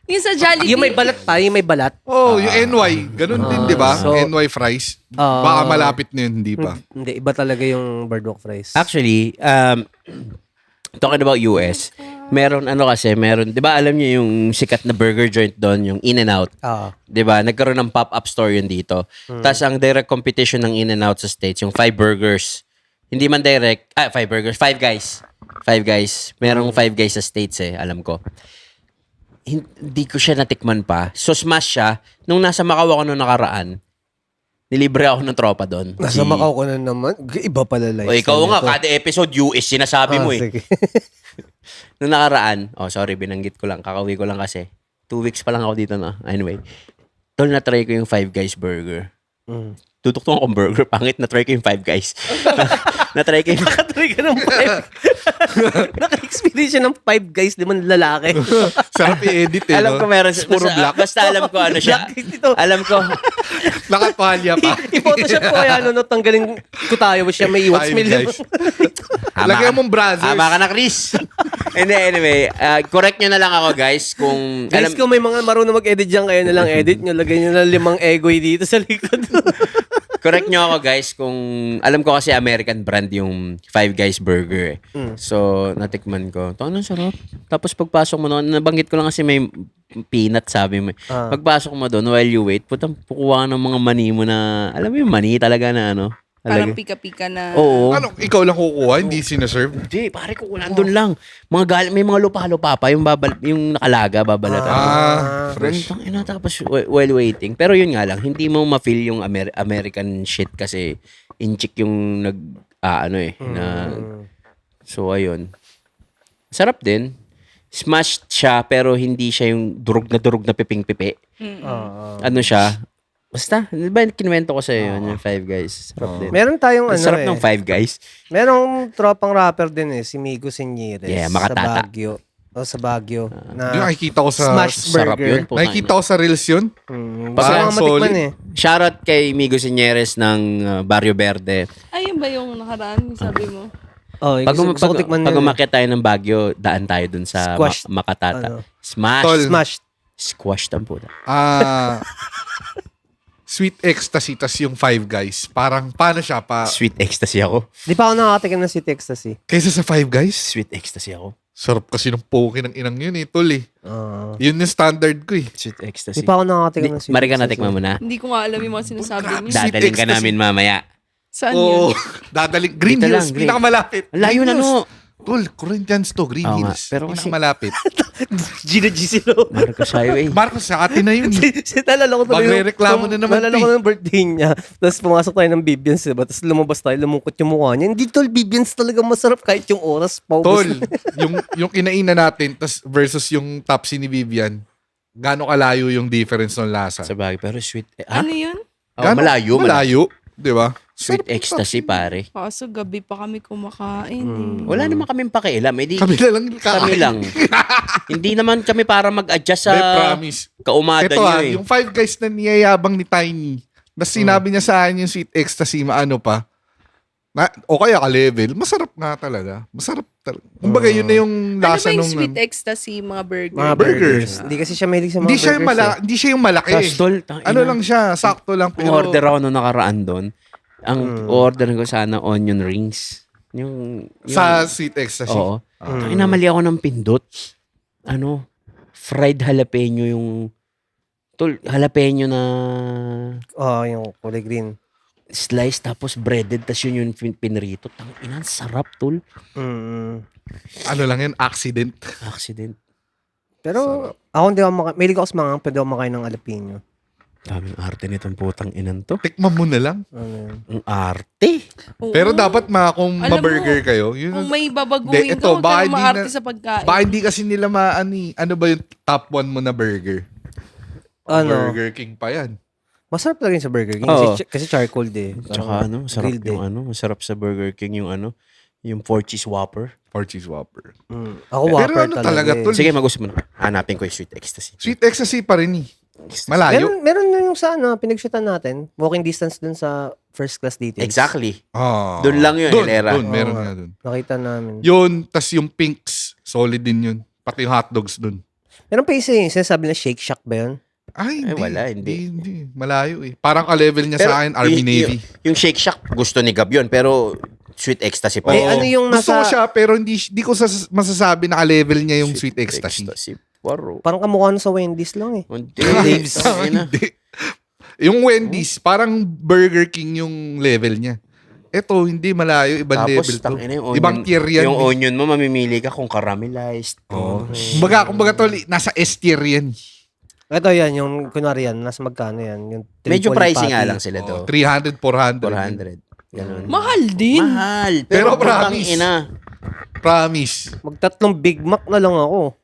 yung sa Jollibee. Yung may balat pa, yung may balat. Oh, yung NY. Ganun din, di ba? so- NY fries. Baka malapit na yun, hindi pa. Hindi, iba talaga yung boardwalk fries. Actually, talking about US, meron 'di ba alam niyo yung sikat na burger joint doon, yung In-N-Out? Ah. 'Di ba? Nagkaroon ng pop-up store yun dito. Tapos ang direct competition ng In-N-Out sa States, yung 5 burgers. Hindi man direct, 5 burgers, 5 guys. 5 guys. Merong 5 guys sa States eh, alam ko. Hindi ko siya natikman pa. So smash siya. Nung nasa Macau ako nung nakaraan, nilibre ako ng tropa doon. Nasa Macau ko na naman. Iba pala O ikaw nga, kada episode US, sinasabi mo eh. Sige. Nung nakaraan, sorry, binanggit ko lang. Kakauwi ko lang kasi. 2 weeks pa lang ako dito na. Anyway. Tol, na-try ko yung 5 Guys burger. Tutuktungan akong burger. Pangit, na-try ko yung 5 Guys. na-try ko yung... Nakatry ka ng 5. Naka-experience siya ng 5 guys, di man lalaki. Sarap i-edit eh. Alam no? ko meron. Puro black. Basta alam ko ano siya. Black ito. Alam ko. Nakatwalya pa. I-photoshop ko kaya tanggalin ko tayo siya may iwan 5 smell. guys. Lagyan mong brazzers. Hama ka na, Chris. Anyway, correct nyo na lang ako, guys. Kung... Guys, kung may mga marunong mag-edit dyan, kayo na lang edit nyo. Lagyan nyo na 5 egoy dito sa likod. Correct nyo ako guys kung alam ko kasi American brand yung Five Guys Burger eh. So, natikman ko. Ito, anong sarap. Tapos pagpasok mo doon, nabanggit ko lang kasi may peanut sabi mo. Pagpasok mo doon, while you wait, putang pukuha ng mga mani mo na, alam mo yung mani talaga na ano. Parang Talaga. pika-pika na. Oo. Ano, ikaw lang kukuha, hindi sinaserve? Hindi, pare ko nandun lang. May mga lupa-lupa pa, yung nakalaga, babalatan. Fresh. Tapos while waiting. Pero yun nga lang, hindi mo ma-feel yung American shit kasi inchik yung so ayun. Sarap din. Smashed siya pero hindi siya yung durog na piping-pipi. Ano siya? Basta, di ba kinuwento ko sa'yo yun, yung Five Guys. Sarap din. Meron tayong Sarap ng Five Guys. Merong tropang rapper din si Migo Senyeres. Yeah, sa Makatata. Baguio. Sa Baguio. Yung Na nakikita ko sa... smash Sarap burger. yun. Putang Nakikita ko sa reels yun. Gusto Parang ko nga matikman solid. Shoutout kay Migo Senyeres ng Barrio Verde. Ayun ba yung nakaraan, yung sabi mo? Oh, gusto ko tikman Pag yun. umakyat tayo ng Baguio, daan tayo dun sa Squash. Makatata. Ano? Smash. Tol. Smash. Squash ang puta. Sweet Ecstasy, tas yung Five Guys. Parang, paano siya pa? Sweet ecstasy ako. Di pa ako nakatikim ng Sweet Ecstasy. Kaysa sa Five Guys? Sweet ecstasy ako. Sarap kasi ng poke ng inang yun tol eh. Yun yung standard ko eh. Sweet ecstasy. Di pa ako nakatikim ng Sweet Marika, Ecstasy. natikman mo na. Hindi ko nga alam yung mga sinasabi niya. Sweet Dadaling ka ecstasy. namin mamaya. Saan Oo. yun? Dadaling. Green Dito lang, Hills, Green. pinakamalapit. Ang layo Green na Hills. no. Tol, Corinthians to, Green Oo nga, Hills. pero kasi- malapit. Gino G sila. Marcos Highway. Marcos, sa atin na yun. Nalala ko tuloy Magre-reklamo na naman, Nalala ko ng birthday niya. Tapos pumasok tayo ng Bibians, diba? Tapos lumabas tayo, lumungkot yung mukha niya. Hindi tol, Bibians talaga masarap kahit yung oras. Paubos Tol, yung kinainan natin tas versus yung Topsy ni Vivian, gaano kalayo yung difference ng lasa? Sa bagay, pero sweet. Ano yun? Oh, malayo. Malayo, di ba? Sweet ecstasy, pare. Kaso gabi pa kami kumakain eh. Wala naman kaming pakialam. Eh, di, Kami na lang kami lang. Hindi naman kami para mag-adjust sa Hindi, promise. kaumada Ito niyo eh. yung Five Guys na niyayabang ni Tiny. Tapos sinabi niya sa akin yung sweet ecstasy, maano pa. O kaya ka-level, masarap nga talaga. Masarap talaga. Kumbaga yun na yung Ano lasa ba yung nung... sweet ecstasy, mga burger? Mga burgers. Hindi kasi siya mahilig sa mga Hindi siya, yung burgers. hindi siya yung malaki. Kastol, Ano lang siya, sakto lang. Ang Pero order ako nung nakaraan doon. Ang order ko sana onion rings. Yung sa sweet ecstasy. oo. Mali ako ng pindot. Ano? Fried jalapeno yung jalapeno na Yung kulay green. slice tapos breaded tapos yun yung pinrito. Tangina, sarap tol. Ano lang yan, accident. Accident. Pero ako hindi ako mahilig ako sa mga pwede ako makain ng jalapeno. Daming arte nitong putang inan to. Tikman mo na lang. Ang arte. Oo. Pero dapat kung Alam ma-burger mo, kayo, yun, Kung may Hindi, babaguhin ito, ka, huwag baka ka hindi na maarte na- sa pagkain. baka hindi kasi nila ano ba yung top 1 mo na burger? Burger King pa yan. Masarap talaga yun sa Burger King. Oo. Kasi charcoal din. Tsaka masarap grilled yung masarap sa Burger King yung yung 4 cheese Whopper. Or cheese Whopper. Ako Pero Whopper ano talaga. talaga, tol? Sige, mag-usap mo na. Hanapin ko yung sweet ecstasy. Sweet ecstasy pa rin eh. Malayo. Meron na yung sa pinagshootan natin. Walking distance dun sa first class details. Exactly. Ah. Doon lang yun, Hilera. Doon, meron Oo. nga doon. Nakita namin. Yun, tas yung pinks, solid din yun. Pati yung hotdogs doon. Meron pa isa yung sinasabi na Shake Shack ba yun? Ay, hindi. wala, hindi. Malayo eh. Parang ka-level niya sa akin, Army Navy. Yung Shake Shack, gusto ni Gab yun, pero sweet ecstasy pa. Eh, Oo. ano yung Gusto ko nasa- siya, pero hindi ko masasabi na ka-level niya yung sweet ecstasy. Paro. Parang kamukha nun sa Wendy's lang eh. Dave's. Hindi. Yung Wendy's, parang Burger King yung level niya. Ito, hindi malayo. Ibang Tapos, level to. tangina yung onion. Ibang tier yan. Yung onion mo, mamimili ka kung caramelized. Oh. Kumbaga tol, nasa S tier yan. Ito yan, yung kunwari yan, nasa magkano yan? Yung Medyo triple pricey nga patty. lang sila to. 300, 400. 400. Ganun. Mahal din. Mahal. Pero putang promise. ina. Promise. Magtatlong Big Mac na lang ako.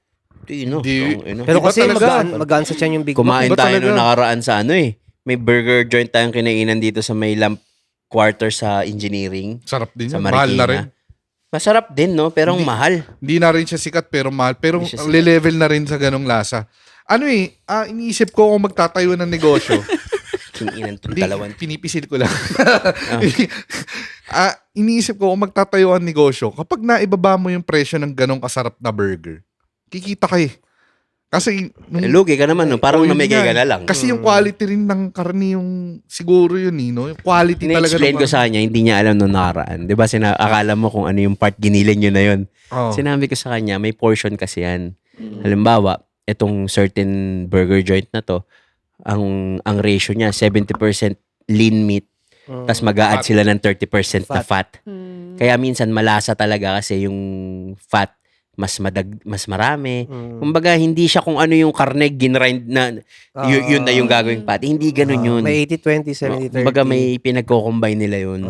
Tino. Di- Ina. Pero Iba kasi talaga. magaan sa tiyan yung Big Kumain Mac. Iba tayo talaga. nung nakaraan sa May burger joint tayong kinainan dito sa may lamp quarter sa engineering. Sarap din Sa yan. Mahal na rin. Marikina. Masarap din, no? Pero ang mahal. Hindi na rin siya sikat pero mahal. Pero Hindi siya sikat. le-level na rin sa ganong lasa. Iniisip ko kung magtatayo ng negosyo. Kinginan tong Hindi, dalawan. pinipisil ko lang. Iniisip ko kung magtatayo ang negosyo, kapag naibaba mo yung presyo ng ganong kasarap na burger, kikita ka eh. Kasi, Lugi ka naman, no? Parang yun namigay nga ka eh. na lang. Kasi yung quality rin ng karne yung siguro yun eh, no? Yung quality talaga. Ni-explain ko sa kanya, hindi niya alam nung nakaraan. Di ba, akala mo kung ano yung part, giniling nyo na yun. Oh. Sinabi ko sa kanya, may portion kasi yan. Halimbawa, itong certain burger joint na to, ang ratio niya, 70% lean meat, tas mag-a-add sila ng 30% na fat. Kaya minsan malasa talaga kasi yung fat, mas marami. Kumbaga, hindi siya kung ano yung karne ginrind na yun na yung gagawing patty. Hindi ganun yun. May 80-20, 70-30. Kumbaga, may pinagko-combine nila yun.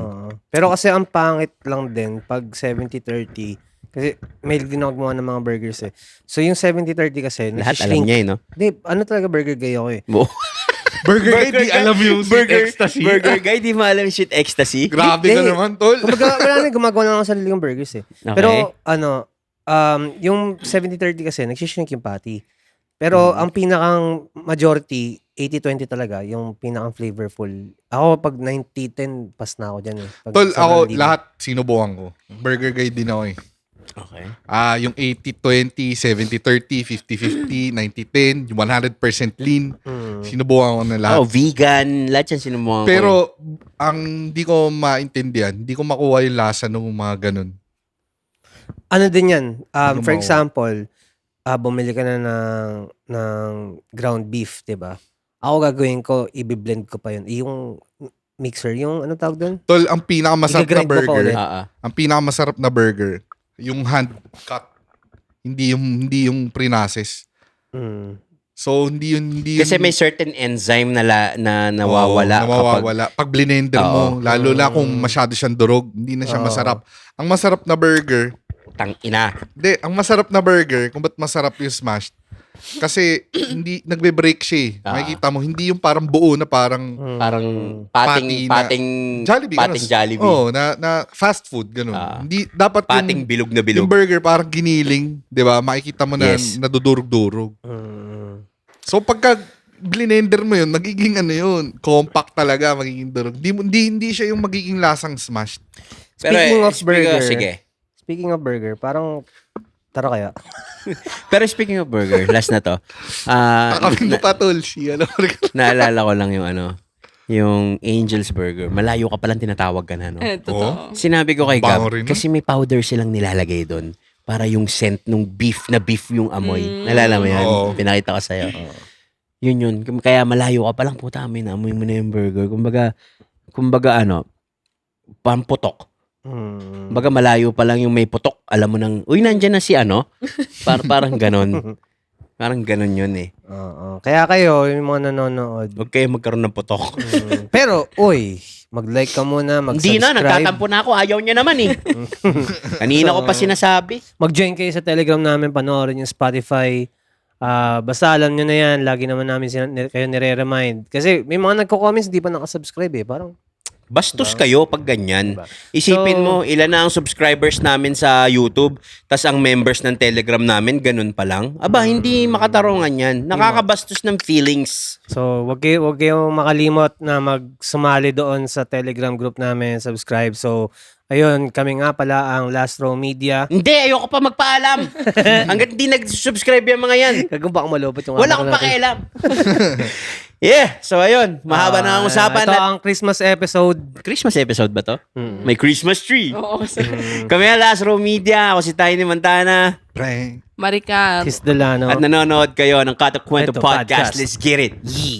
Pero kasi ang pangit lang din pag 70-30. Kasi may ginagawa ng mga burgers eh. So yung 70-30 kasi, Lahat alam nagsishrink. niya eh, no? Hindi, ano talaga burger guy ako eh. Burger guy, di alam yung sweet ecstasy. Burger guy, di mo alam yung sweet ecstasy? Grabe ka Hindi. naman, tol. Kumbaga, wala na gumagawa ng sarili kong burgers eh. Okay. Pero yung 70-30 kasi, nagsishrink yung patty. Pero ang pinakang majority, 80-20 talaga, yung pinakang flavorful. Ako pag 90-10, pas na ako dyan eh. Pag Tol, sobrang ako ligo. lahat sinubukan ko. Burger guy din ako eh. Okay. Yung 80-20, 70-30, 50-50, 90-10, yung 100% lean. Sinubukan ko na lahat. Oh, vegan. Lahat yan sinubukan ko. Pero, ang di ko maintindihan, di ko makuha yung lasa ng mga ganun. Ano din yan? Ano For mo? example, bumili ka na ng ground beef, 'di ba? Ako gagawin ko, i-blend ko pa yun. Yung mixer, yung ano tawag doon? Tol, ang pinakamasarap na Igagrind mo pa burger, ulit. ang pinakamasarap na burger, yung hand cut. Hindi yung pre-process. So, hindi Kasi may certain enzyme na nawawala. Nawawala. Pag blender mo, lalo na kung masyado siyang durog, hindi na siya masarap. Ang masarap na burger, Tangina. ang masarap na burger, kung ba't masarap yung smashed, kasi hindi nagbe-break siya. Makikita mo, hindi yung parang buo na parang Parang Patty pating Jollibee. pating Jollibee. Oo, na fast food, ganun. Hindi, dapat Pating bilog na bilog. yung burger parang giniling, di ba? Makikita mo na Yes. nadudurog-durog. So pagka blender mo yun, magiging compact talaga, magiging durog. Hindi siya yung magiging lasang smashed. Speaking of burger. Sige. Speaking of burger, parang tara kaya. Pero speaking of burger, last na to. Kakamin mo pa, tol. Naalala ko lang yung Angel's Burger. Malayo ka palang tinatawag ka na, no? Totoo. Sinabi ko kay Bango Gab, rin, no? kasi may powder silang nilalagay doon para yung scent nung beef yung amoy. Nalala mo yan? Oo. Pinakita ko sa'yo. Yun. Kaya malayo ka palang, puta, amoy mo na yung burger. Kumbaga pamputok. Kumbaga malayo pa lang yung may putok. Alam mo nang, uy, nandyan na si parang ganon. Parang ganon yun eh. Oo. Kaya kayo, yung mga nanonood. Huwag kayo magkaroon ng putok. Pero, mag-like ka muna, Hindi na, mag-subscribe. nagtatampo na ako. Ayaw niya naman eh. Kanina ko pa sinasabi. Mag-join kayo sa Telegram namin, panoorin yung Spotify. Basta alam nyo na yan, lagi naman namin kayo nire-remind. Kasi may mga nagko-comments, di pa nakasubscribe eh. Parang, Bastos kayo pag ganyan. Diba? Isipin So- mo, ilan na ang subscribers namin sa YouTube, tas ang members ng Telegram namin, ganun pa lang. Aba, hindi makatarungan yan. Nakakabastos ng feelings. so, wag kayong makalimot na magsumali doon sa Telegram group namin, subscribe. So, ayun, kami nga pala ang Last Row Media. Hindi, ayoko pa magpaalam. Hanggat hindi nag-subscribe yung mga yan. Kagong baka malupot yung Wala akong pakialam. Yeah, so ayun, mahaba na ang usapan. Ito ang Christmas episode. Christmas episode ba to? May Christmas tree. Oo, kasi Kami ang Last Row Media. Ako si Tiny Montana. Prank. Maricar. Kiss Delano. At nanonood kayo ng Kato Kwento Kwento Podcast. Podcast. Let's get it. Yeah.